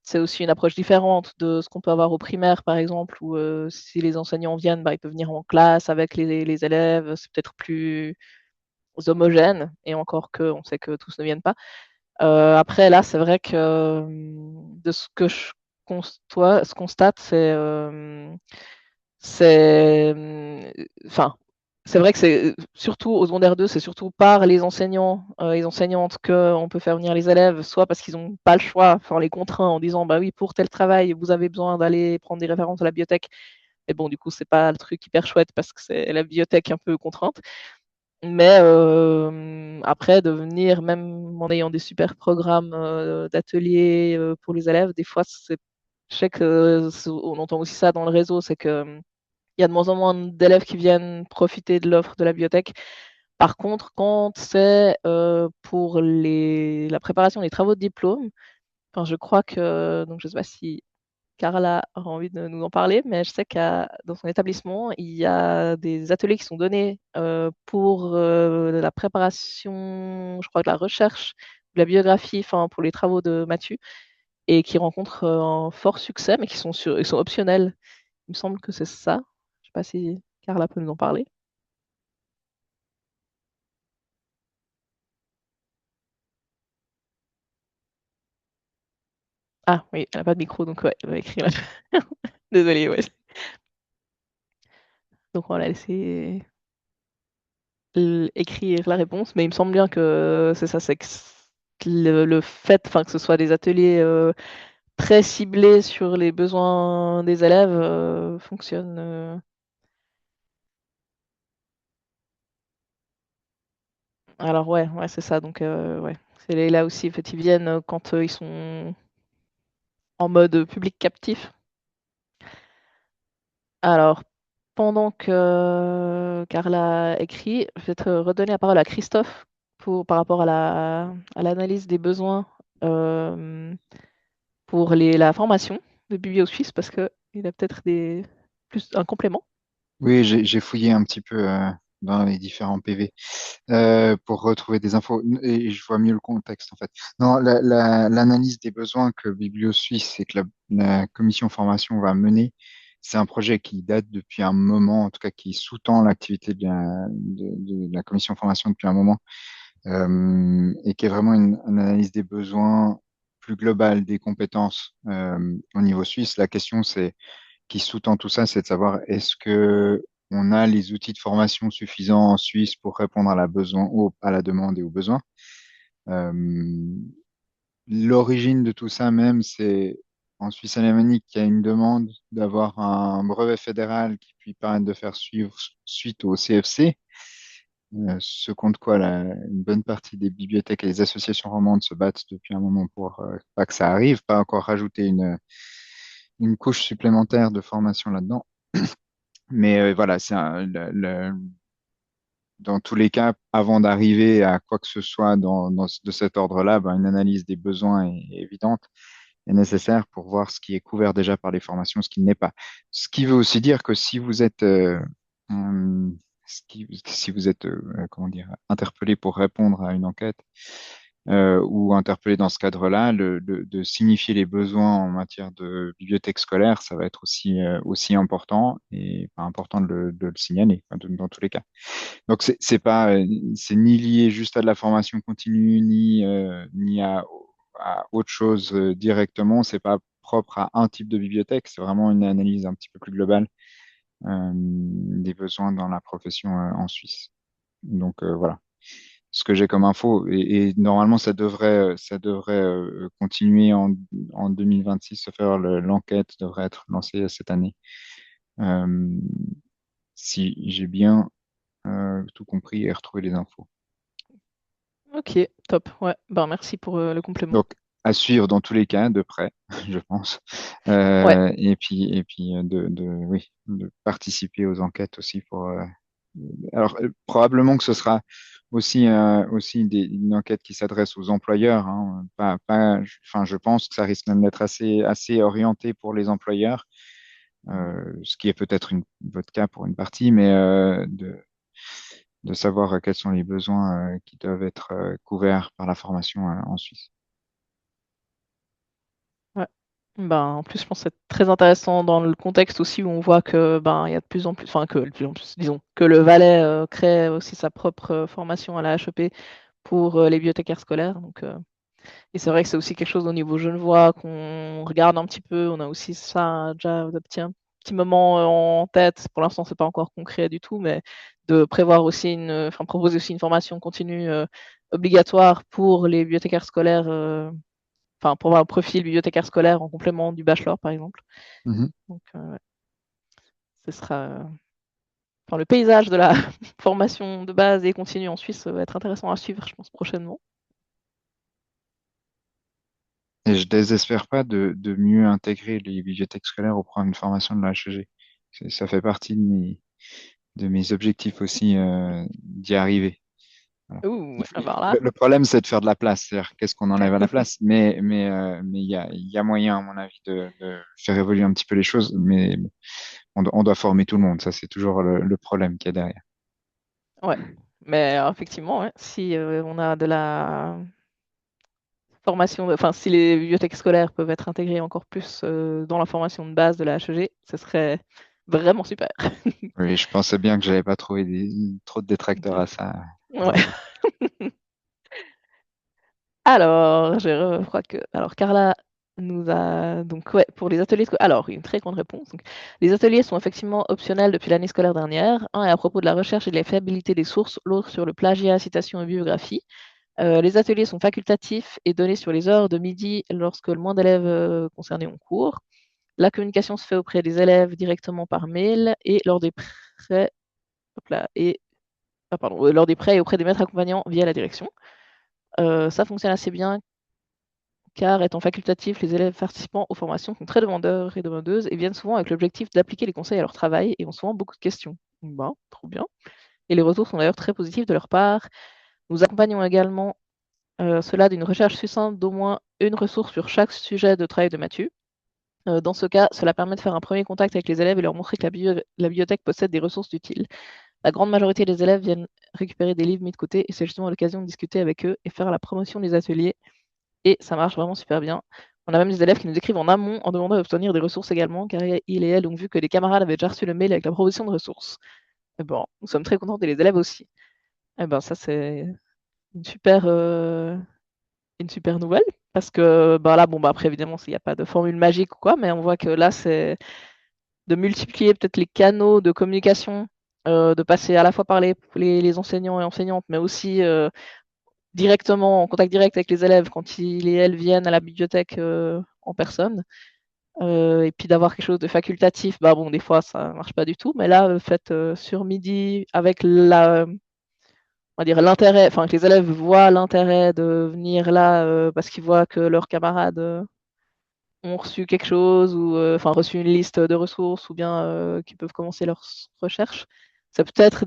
c'est aussi une approche différente de ce qu'on peut avoir au primaire, par exemple, où si les enseignants viennent, bah, ils peuvent venir en classe avec les élèves, c'est peut-être plus homogène, et encore que on sait que tous ne viennent pas. Après, là, c'est vrai que de ce que je constate, c'est, enfin, c'est vrai que c'est surtout aux secondaires 2, c'est surtout par les enseignants et enseignantes qu'on peut faire venir les élèves, soit parce qu'ils n'ont pas le choix, enfin, on les contraint en disant bah oui, pour tel travail, vous avez besoin d'aller prendre des références à la bibliothèque. Et bon, du coup, c'est pas le truc hyper chouette parce que c'est la bibliothèque un peu contrainte. Mais après, de venir, même en ayant des super programmes d'ateliers pour les élèves, des fois, je sais que on entend aussi ça dans le réseau, c'est que il y a de moins en moins d'élèves qui viennent profiter de l'offre de la bibliothèque. Par contre, quand c'est pour la préparation des travaux de diplôme, enfin, je crois que, donc je ne sais pas si Carla aura envie de nous en parler, mais je sais qu'à dans son établissement, il y a des ateliers qui sont donnés pour la préparation, je crois, de la recherche, de la biographie, enfin pour les travaux de Mathieu, et qui rencontrent un fort succès, mais ils sont optionnels. Il me semble que c'est ça. Je sais pas si Carla peut nous en parler. Ah oui, elle n'a pas de micro, donc ouais, elle va écrire. Désolée, ouais. Donc on va la laisser écrire la réponse, mais il me semble bien que c'est ça, c'est que le fait, enfin que ce soit des ateliers très ciblés sur les besoins des élèves fonctionne. Alors ouais, ouais, c'est ça. Donc ouais, c'est là aussi, en fait, ils viennent quand ils sont en mode public captif. Alors, pendant que Carla écrit, je vais te redonner la parole à Christophe par rapport à à l'analyse des besoins euh, pour la formation de BiblioSuisse, parce qu'il a peut-être plus un complément. Oui, j'ai fouillé un petit peu dans les différents PV pour retrouver des infos et je vois mieux le contexte en fait. Non, l'analyse des besoins que BiblioSuisse et que la commission formation va mener, c'est un projet qui date depuis un moment, en tout cas qui sous-tend l'activité de la commission formation depuis un moment et qui est vraiment une analyse des besoins plus globale des compétences au niveau suisse. La question, c'est qui sous-tend tout ça, c'est de savoir est-ce que on a les outils de formation suffisants en Suisse pour répondre à à la demande et aux besoins. Euh, L'origine de tout ça même, c'est en Suisse alémanique qu'il y a une demande d'avoir un brevet fédéral qui puisse permettre de faire suivre suite au CFC. Ce contre quoi une bonne partie des bibliothèques et des associations romandes se battent depuis un moment pour pas que ça arrive, pas encore rajouter une couche supplémentaire de formation là-dedans. Mais voilà, dans tous les cas, avant d'arriver à quoi que ce soit de cet ordre-là, ben, une analyse des besoins est évidente et nécessaire pour voir ce qui est couvert déjà par les formations, ce qui ne l'est pas. Ce qui veut aussi dire que si vous êtes, si vous êtes, comment dire, interpellé pour répondre à une enquête, ou interpeller dans ce cadre-là, de signifier les besoins en matière de bibliothèque scolaire, ça va être aussi important et pas important de le signaler, enfin, dans tous les cas. Donc c'est pas, c'est ni lié juste à de la formation continue, ni à autre chose directement. C'est pas propre à un type de bibliothèque, c'est vraiment une analyse un petit peu plus globale des besoins dans la profession en Suisse. Donc voilà, ce que j'ai comme info, et normalement ça devrait continuer en 2026, se faire l'enquête devrait être lancée cette année. Euh, si j'ai bien tout compris et retrouvé les infos. Ok, top. Ouais, ben merci pour le complément. Donc, à suivre dans tous les cas, de près, je pense. Ouais, Et puis oui, de participer aux enquêtes aussi alors, probablement que ce sera aussi une enquête qui s'adresse aux employeurs, hein, enfin, je pense que ça risque même d'être assez orienté pour les employeurs, ce qui est peut-être votre cas pour une partie, mais de savoir quels sont les besoins qui doivent être couverts par la formation en Suisse. ouais. Ben, en plus, je pense que c'est très intéressant dans le contexte aussi où on voit que ben il y a de plus en plus, enfin que de plus en plus, disons, que le Valais crée aussi sa propre formation à la HEP pour les bibliothécaires scolaires. Donc, et c'est vrai que c'est aussi quelque chose au niveau genevois qu'on regarde un petit peu. On a aussi ça déjà depuis un petit moment en tête. Pour l'instant, c'est pas encore concret du tout, mais de prévoir aussi enfin proposer aussi une formation continue obligatoire pour les bibliothécaires scolaires. Enfin, pour avoir un profil bibliothécaire scolaire en complément du bachelor, par exemple. Mhm. Donc, ouais, ce sera. Enfin, le paysage de la formation de base et continue en Suisse va être intéressant à suivre, je pense, prochainement. Et je désespère pas de mieux intégrer les bibliothèques scolaires au programme de formation de la HEG. Ça fait partie de mes objectifs aussi d'y arriver. Voilà. Ouh, Il faut- alors le, là, le problème, c'est de faire de la place. C'est-à-dire, qu'est-ce qu'on enlève à la place? Mais il y a moyen, à mon avis, de faire évoluer un petit peu les choses. Mais on doit former tout le monde. Ça, c'est toujours le problème qu'il y a derrière. ouais. Mais effectivement, ouais, si on a de la formation, enfin, si les bibliothèques scolaires peuvent être intégrées encore plus dans la formation de base de la HEG, ce serait vraiment super. Oui, je pensais bien que j'avais pas trouvé trop de détracteurs Ok. à ça. Ouais. Alors, je crois que. Alors, Carla nous a. Donc, ouais, pour les ateliers. Alors, une très grande réponse. Donc, les ateliers sont effectivement optionnels depuis l'année scolaire dernière. Un est à propos de la recherche et de la fiabilité des sources, l'autre sur le plagiat, citation et biographie. Les ateliers sont facultatifs et donnés sur les heures de midi lorsque le moins d'élèves concernés ont cours. La communication se fait auprès des élèves directement par mail et lors des prêts. Hop là, et, pardon, lors des prêts et auprès des maîtres accompagnants via la direction. Ça fonctionne assez bien car étant facultatif, les élèves participant aux formations sont très demandeurs et demandeuses et viennent souvent avec l'objectif d'appliquer les conseils à leur travail et ont souvent beaucoup de questions. Bah, trop bien. Et les retours sont d'ailleurs très positifs de leur part. Nous accompagnons également cela d'une recherche succincte d'au moins une ressource sur chaque sujet de travail de Mathieu. Dans ce cas, cela permet de faire un premier contact avec les élèves et leur montrer que la bibliothèque possède des ressources utiles. La grande majorité des élèves viennent récupérer des livres mis de côté et c'est justement l'occasion de discuter avec eux et faire la promotion des ateliers et ça marche vraiment super bien. On a même des élèves qui nous écrivent en amont en demandant d'obtenir des ressources également, car il et elles ont vu que les camarades avaient déjà reçu le mail avec la proposition de ressources. Et bon, nous sommes très contents et les élèves aussi. Et ben ça c'est une super, euh, une super nouvelle, parce que bah là, bon bah après évidemment il n'y a pas de formule magique ou quoi, mais on voit que là c'est de multiplier peut-être les canaux de communication, de passer à la fois par les enseignants et enseignantes, mais aussi directement en contact direct avec les élèves quand ils et elles viennent à la bibliothèque en personne. Et puis d'avoir quelque chose de facultatif, bah bon, des fois ça marche pas du tout, mais là, fait sur midi avec on va dire l'intérêt, enfin que les élèves voient l'intérêt de venir là parce qu'ils voient que leurs camarades ont reçu quelque chose ou enfin reçu une liste de ressources ou bien qu'ils peuvent commencer leurs recherches. Ça peut être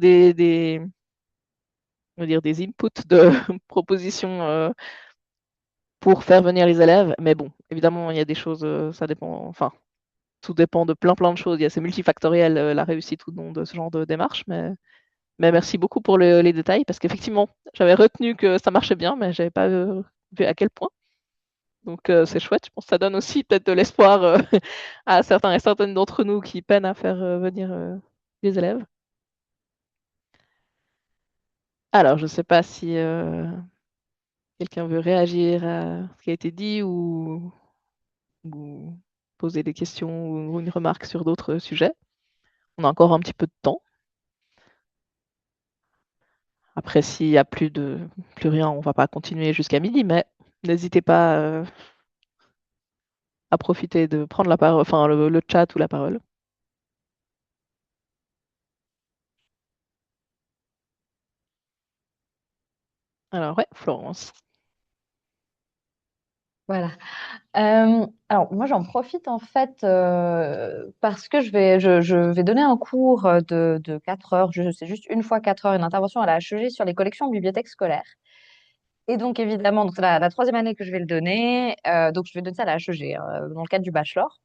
on va dire des inputs de propositions pour faire venir les élèves. Mais bon, évidemment, il y a des choses, ça dépend, enfin, tout dépend de plein de choses. C'est multifactoriel, la réussite ou non de ce genre de démarche. Mais merci beaucoup pour les détails, parce qu'effectivement, j'avais retenu que ça marchait bien, mais j'avais pas vu à quel point. Donc c'est chouette. Je pense que ça donne aussi peut-être de l'espoir à certains et certaines d'entre nous qui peinent à faire venir les élèves. Alors, je ne sais pas si quelqu'un veut réagir à ce qui a été dit ou... poser des questions ou une remarque sur d'autres sujets. On a encore un petit peu de temps. Après, s'il y a plus rien, on va pas continuer jusqu'à midi, mais n'hésitez pas à profiter de prendre la parole, enfin le chat ou la parole. Alors ouais, Florence. Voilà. Alors moi j'en profite en fait parce que je vais donner un cours de 4 heures, c'est juste une fois 4 heures, une intervention à la HEG sur les collections en bibliothèque scolaire. Et donc évidemment, donc c'est la troisième année que je vais le donner, donc je vais donner ça à la HEG dans le cadre du bachelor.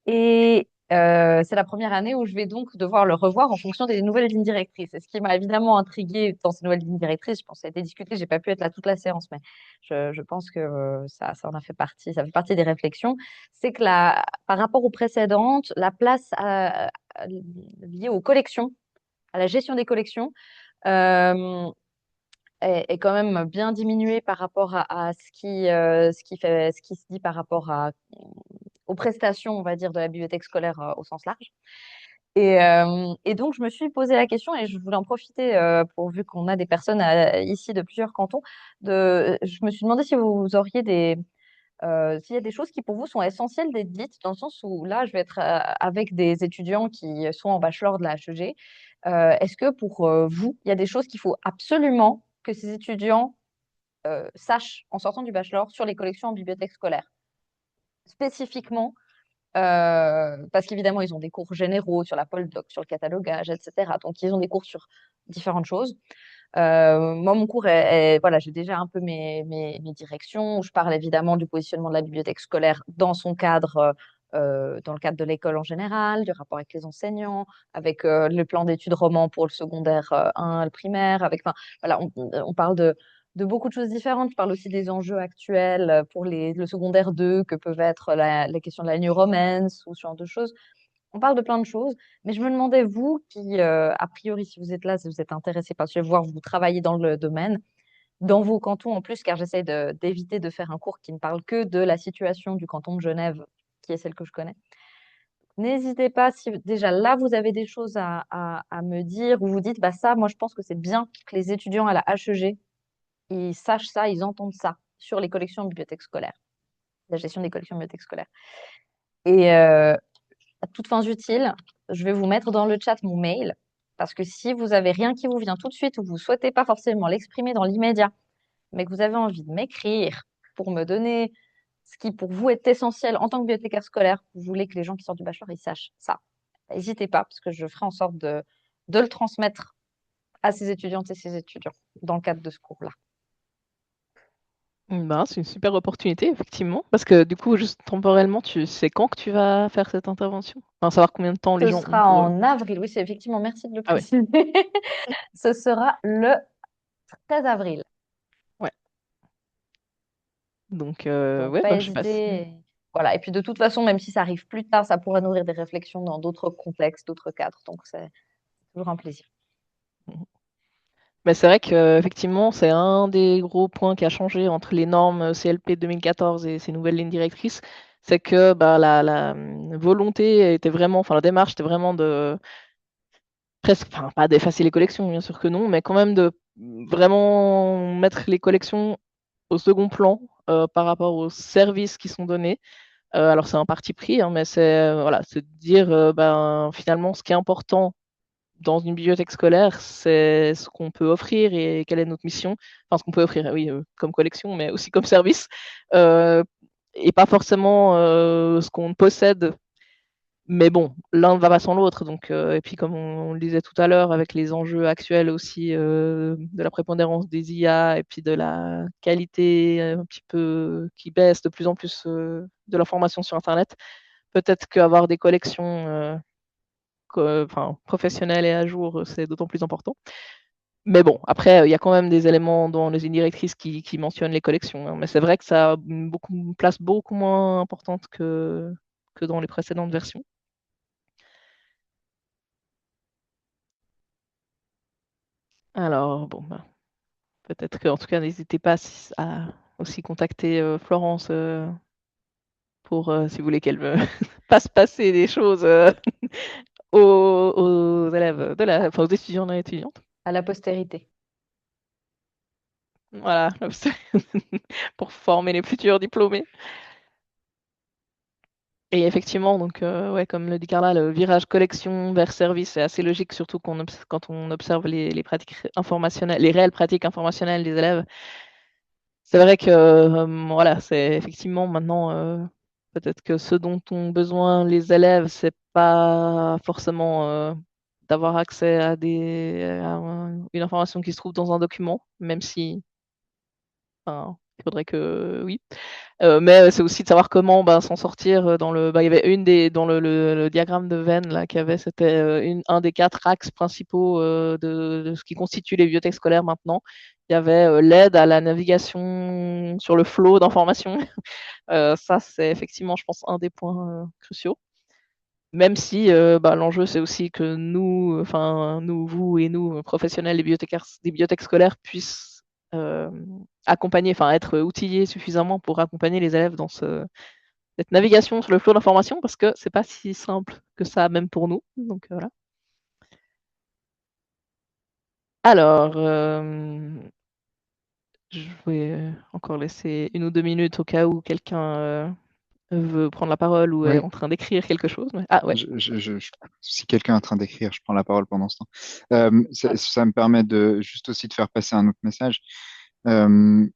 Et c'est la première année où je vais donc devoir le revoir en fonction des nouvelles lignes directrices. Et ce qui m'a évidemment intriguée dans ces nouvelles lignes directrices, je pense que ça a été discuté, j'ai pas pu être là toute la séance, mais je pense que ça en a fait partie, ça fait partie des réflexions. C'est que par rapport aux précédentes, la place liée aux collections, à la gestion des collections, euh, est quand même bien diminuée par rapport à ce qui se dit par rapport aux prestations, on va dire, de la bibliothèque scolaire au sens large. Et donc, je me suis posé la question et je voulais en profiter, vu qu'on a des personnes ici de plusieurs cantons, je me suis demandé si vous auriez s'il y a des choses qui pour vous sont essentielles d'être dites, dans le sens où là, je vais être avec des étudiants qui sont en bachelor de la HEG. Est-ce que pour vous, il y a des choses qu'il faut absolument que ces étudiants sachent en sortant du bachelor sur les collections en bibliothèque scolaire? Spécifiquement, parce qu'évidemment, ils ont des cours généraux sur la poldoc, sur le catalogage, etc. Donc, ils ont des cours sur différentes choses. Moi, mon cours voilà, j'ai déjà un peu mes directions, où je parle évidemment du positionnement de la bibliothèque scolaire dans son cadre, dans le cadre de l'école en général, du rapport avec les enseignants, avec le plan d'études roman pour le secondaire 1, le primaire, enfin, voilà, on parle de beaucoup de choses différentes. Je parle aussi des enjeux actuels pour le secondaire 2, que peuvent être la question de la new romance ou ce genre de choses. On parle de plein de choses, mais je me demandais, vous, qui, a priori, si vous êtes là, si vous êtes intéressé par ce voir, vous travaillez dans le domaine, dans vos cantons en plus, car j'essaie d'éviter de faire un cours qui ne parle que de la situation du canton de Genève, qui est celle que je connais. N'hésitez pas, si déjà là, vous avez des choses à me dire, ou vous dites, bah ça, moi, je pense que c'est bien que les étudiants à la HEG, ils sachent ça, ils entendent ça sur les collections en bibliothèque scolaire, la gestion des collections en bibliothèque scolaire. Et à toutes fins utiles, je vais vous mettre dans le chat mon mail, parce que si vous avez rien qui vous vient tout de suite ou vous souhaitez pas forcément l'exprimer dans l'immédiat, mais que vous avez envie de m'écrire pour me donner ce qui pour vous est essentiel en tant que bibliothécaire scolaire, vous voulez que les gens qui sortent du bachelor ils sachent ça, n'hésitez pas, parce que je ferai en sorte de le transmettre à ces étudiantes et ces étudiants dans le cadre de ce cours-là. Ben, c'est une super opportunité, effectivement, parce que du coup, juste temporellement, tu sais quand que tu vas faire cette intervention? Enfin, savoir combien de temps les Ce gens ont sera pour... en avril, oui, c'est effectivement, merci de le Ah ouais, préciser. Ce sera le 13 avril. ouais. Donc, Donc, ouais, pas bah, je sais pas hésiter. Voilà. Et puis, de toute façon, même si ça arrive plus tard, ça pourrait nourrir des réflexions dans d'autres contextes, d'autres cadres. Donc, c'est toujours un plaisir. Mais c'est vrai que effectivement, c'est un des gros points qui a changé entre les normes CLP 2014 et ces nouvelles lignes directrices, c'est que bah, la volonté était vraiment, enfin la démarche était vraiment de presque, enfin pas d'effacer les collections, bien sûr que non, mais quand même de vraiment mettre les collections au second plan par rapport aux services qui sont donnés. Alors c'est un parti pris, hein, mais c'est voilà, c'est de dire ben finalement ce qui est important dans une bibliothèque scolaire, c'est ce qu'on peut offrir et quelle est notre mission. Enfin, ce qu'on peut offrir, oui, comme collection, mais aussi comme service. Euh, et pas forcément ce qu'on possède. Mais bon, l'un ne va pas sans l'autre. Donc, et puis, comme on le disait tout à l'heure, avec les enjeux actuels aussi de la prépondérance des IA et puis de la qualité un petit peu qui baisse de plus en plus de l'information sur Internet, peut-être qu'avoir des collections enfin, professionnel et à jour, c'est d'autant plus important. Mais bon, après, il y a quand même des éléments dans les lignes directrices qui mentionnent les collections, hein. Mais c'est vrai que ça a une place beaucoup moins importante que dans les précédentes versions. Alors, bon, bah, peut-être qu'en tout cas, n'hésitez pas à aussi contacter Florence pour, si vous voulez qu'elle me fasse passer des choses aux élèves enfin, aux étudiants et étudiantes. À la postérité. Voilà, pour former les futurs diplômés. Et effectivement, donc, ouais, comme le dit Carla, le virage collection vers service est assez logique, surtout quand on observe les pratiques informationnelles, les réelles pratiques informationnelles des élèves. C'est vrai que, voilà, c'est effectivement maintenant, peut-être que ce dont ont besoin les élèves, c'est pas forcément d'avoir accès à une information qui se trouve dans un document, même si, enfin, il faudrait que oui. Mais c'est aussi de savoir comment s'en sortir il y avait dans le diagramme de Venn là qu'il y avait, c'était un des 4 axes principaux de ce qui constitue les bibliothèques scolaires maintenant. Il y avait l'aide à la navigation sur le flot d'informations. Ça, c'est effectivement, je pense, un des points cruciaux. Même si l'enjeu, c'est aussi que nous, enfin nous, vous et nous, professionnels des bibliothèques scolaires, puissent euh, accompagner, enfin être outillés suffisamment pour accompagner les élèves dans cette navigation sur le flot d'informations, parce que c'est pas si simple que ça, même pour nous. Donc voilà. Alors, je vais encore laisser 1 ou 2 minutes au cas où quelqu'un veut prendre la parole ou est Oui, en train d'écrire quelque chose. Ah ouais. si quelqu'un est en train d'écrire, je prends la parole pendant ce temps. Ça me permet juste aussi de faire passer un autre message. Euh,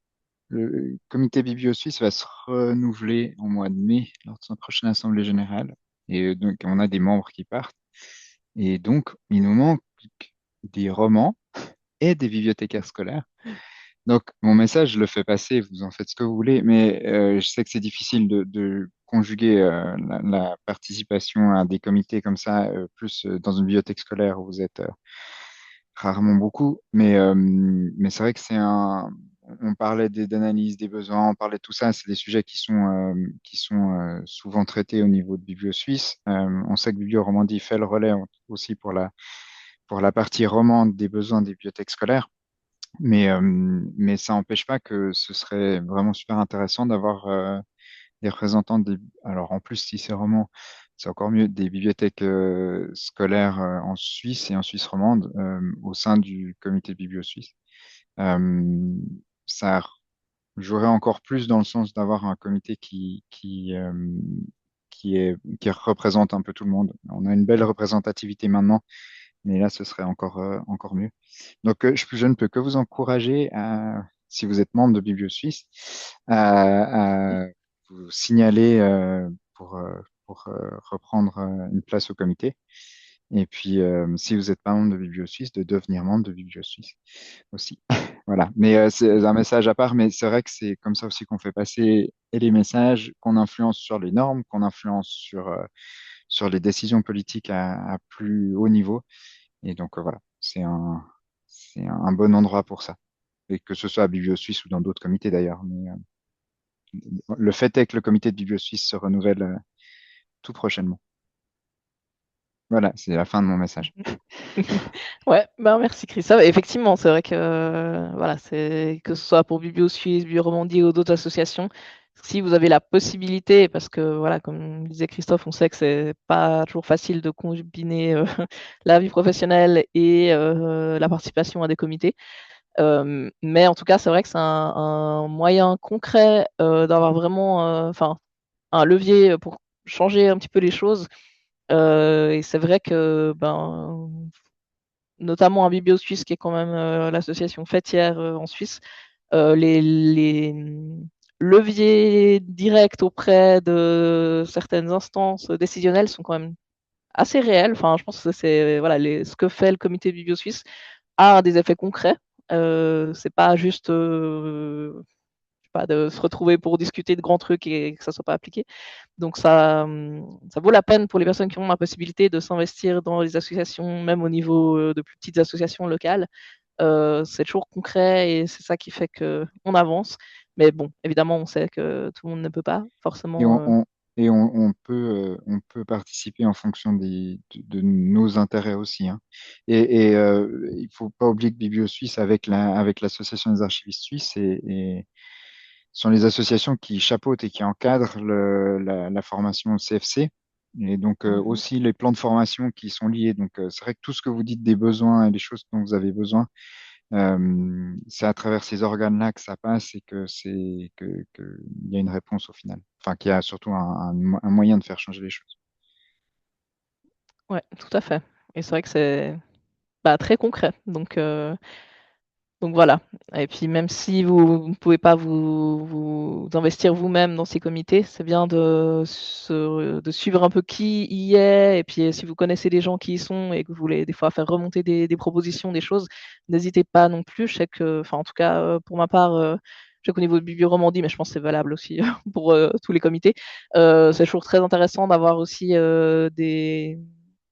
le comité Biblio Suisse va se renouveler au mois de mai lors de sa prochaine assemblée générale. Et donc, on a des membres qui partent. Et donc, il nous manque des romans et des bibliothécaires scolaires. Donc, mon message, je le fais passer, vous en faites ce que vous voulez, mais je sais que c'est difficile de conjuguer la participation à des comités comme ça, plus dans une bibliothèque scolaire où vous êtes rarement beaucoup, mais c'est vrai que on parlait d'analyse des besoins, on parlait de tout ça, c'est des sujets qui sont souvent traités au niveau de Biblio Suisse. On sait que Biblio Romandie fait le relais aussi pour la partie romande des besoins des bibliothèques scolaires. Mais ça n'empêche pas que ce serait vraiment super intéressant d'avoir des représentants alors en plus, si c'est roman, c'est encore mieux, des bibliothèques scolaires en Suisse et en Suisse romande au sein du comité Biblio Suisse. Euh, Ça jouerait encore plus dans le sens d'avoir un comité qui représente un peu tout le monde. On a une belle représentativité maintenant, mais là, ce serait encore mieux. Donc, je ne peux que vous encourager si vous êtes membre de Biblio Suisse, à vous signaler pour reprendre une place au comité. Et puis, si vous n'êtes pas membre de Biblio Suisse, de devenir membre de Biblio Suisse aussi. Voilà. Mais c'est un message à part, mais c'est vrai que c'est comme ça aussi qu'on fait passer et les messages, qu'on influence sur les normes, qu'on influence sur les décisions politiques à plus haut niveau. Et donc, voilà, c'est un bon endroit pour ça. Et que ce soit à Biblio Suisse ou dans d'autres comités d'ailleurs. Mais le fait est que le comité de Biblio Suisse se renouvelle tout prochainement. Voilà, c'est la fin de mon message. Ouais, merci Christophe. Effectivement, c'est vrai que voilà, c'est que ce soit pour Biblio Suisse, Biblio Romandie ou d'autres associations, si vous avez la possibilité, parce que voilà, comme disait Christophe, on sait que c'est pas toujours facile de combiner la vie professionnelle et la participation à des comités. Mais en tout cas, c'est vrai que c'est un moyen concret d'avoir vraiment, enfin, un levier pour changer un petit peu les choses. Et c'est vrai que notamment à Biblio Suisse, qui est quand même l'association fêtière en Suisse, les leviers directs auprès de certaines instances décisionnelles sont quand même assez réels. Enfin, je pense que c'est voilà, ce que fait le comité Biblio Suisse a des effets concrets. C'est pas juste pas de se retrouver pour discuter de grands trucs et que ça soit pas appliqué. Donc ça vaut la peine pour les personnes qui ont la possibilité de s'investir dans les associations, même au niveau de plus petites associations locales. C'est toujours concret et c'est ça qui fait qu'on avance. Mais bon, évidemment, on sait que tout le monde ne peut pas Et forcément. on peut participer en fonction de nos intérêts aussi, hein. Et il faut pas oublier que Biblio Suisse, avec l'association des archivistes suisses, sont les associations qui chapeautent et qui encadrent la formation CFC. Et donc aussi les plans de formation qui sont liés. Donc c'est vrai que tout ce que vous dites des besoins et des choses dont vous avez besoin, c'est à travers ces organes-là que ça passe et que il y a une réponse au final. Enfin, qu'il y a surtout un moyen de faire changer les choses. Ouais, tout à fait. Et c'est vrai que c'est très concret. Donc voilà. Et puis même si vous ne pouvez pas vous investir vous-même dans ces comités, c'est bien de suivre un peu qui y est. Et puis si vous connaissez des gens qui y sont et que vous voulez des fois faire remonter des propositions, des choses, n'hésitez pas non plus. Je sais que, enfin en tout cas pour ma part, je sais qu'au niveau de Biblioromandie, mais je pense que c'est valable aussi pour tous les comités, c'est toujours très intéressant d'avoir aussi des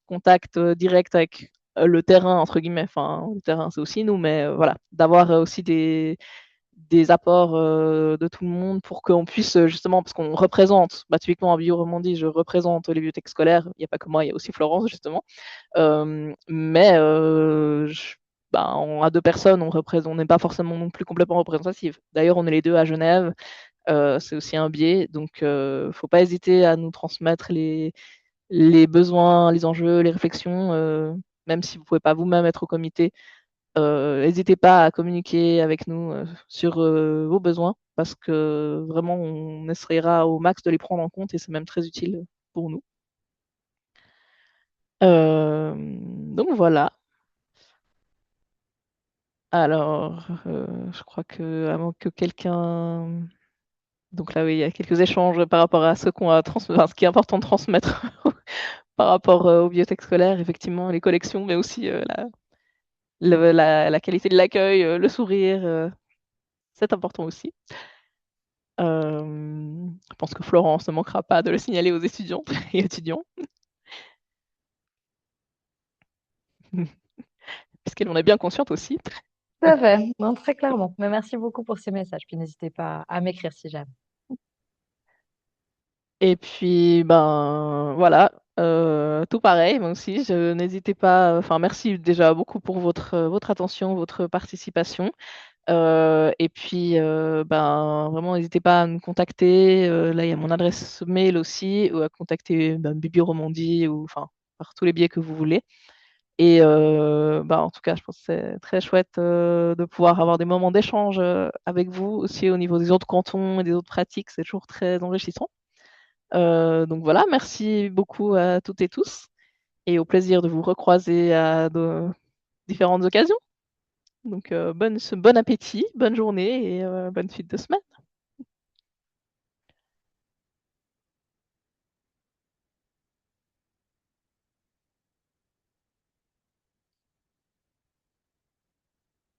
contacts directs avec le terrain, entre guillemets, enfin, le terrain, c'est aussi nous, mais voilà, d'avoir aussi des apports de tout le monde pour qu'on puisse justement, parce qu'on représente, typiquement en Bioromandie, je représente les bibliothèques scolaires, il n'y a pas que moi, il y a aussi Florence, justement, mais à deux personnes, on n'est pas forcément non plus complètement représentatif. D'ailleurs, on est les deux à Genève, c'est aussi un biais, donc faut pas hésiter à nous transmettre les besoins, les enjeux, les réflexions, même si vous ne pouvez pas vous-même être au comité, n'hésitez pas à communiquer avec nous sur vos besoins parce que vraiment, on essaiera au max de les prendre en compte et c'est même très utile pour nous. Donc voilà. Alors, je crois que avant que quelqu'un... Donc là, oui, il y a quelques échanges par rapport à ce qu'on a ce qui est important de transmettre par rapport aux bibliothèques scolaires, effectivement, les collections, mais aussi la qualité de l'accueil, le sourire, c'est important aussi. Je pense que Florence ne manquera pas de le signaler aux étudiantes et étudiants. Puisqu'elle en est bien consciente aussi. Tout à fait, non, très clairement. Mais merci beaucoup pour ces messages. Puis n'hésitez pas à m'écrire si jamais. Et puis, voilà, tout pareil, moi aussi, n'hésitez pas, enfin, merci déjà beaucoup pour votre attention, votre participation. Et puis, vraiment, n'hésitez pas à nous contacter. Là, il y a mon adresse mail aussi, ou à contacter Biblioromandie, ou enfin, par tous les biais que vous voulez. Et en tout cas, je pense que c'est très chouette de pouvoir avoir des moments d'échange avec vous aussi au niveau des autres cantons et des autres pratiques. C'est toujours très enrichissant. Donc voilà, merci beaucoup à toutes et tous et au plaisir de vous recroiser à de différentes occasions. Donc bon appétit, bonne journée et bonne suite de semaine.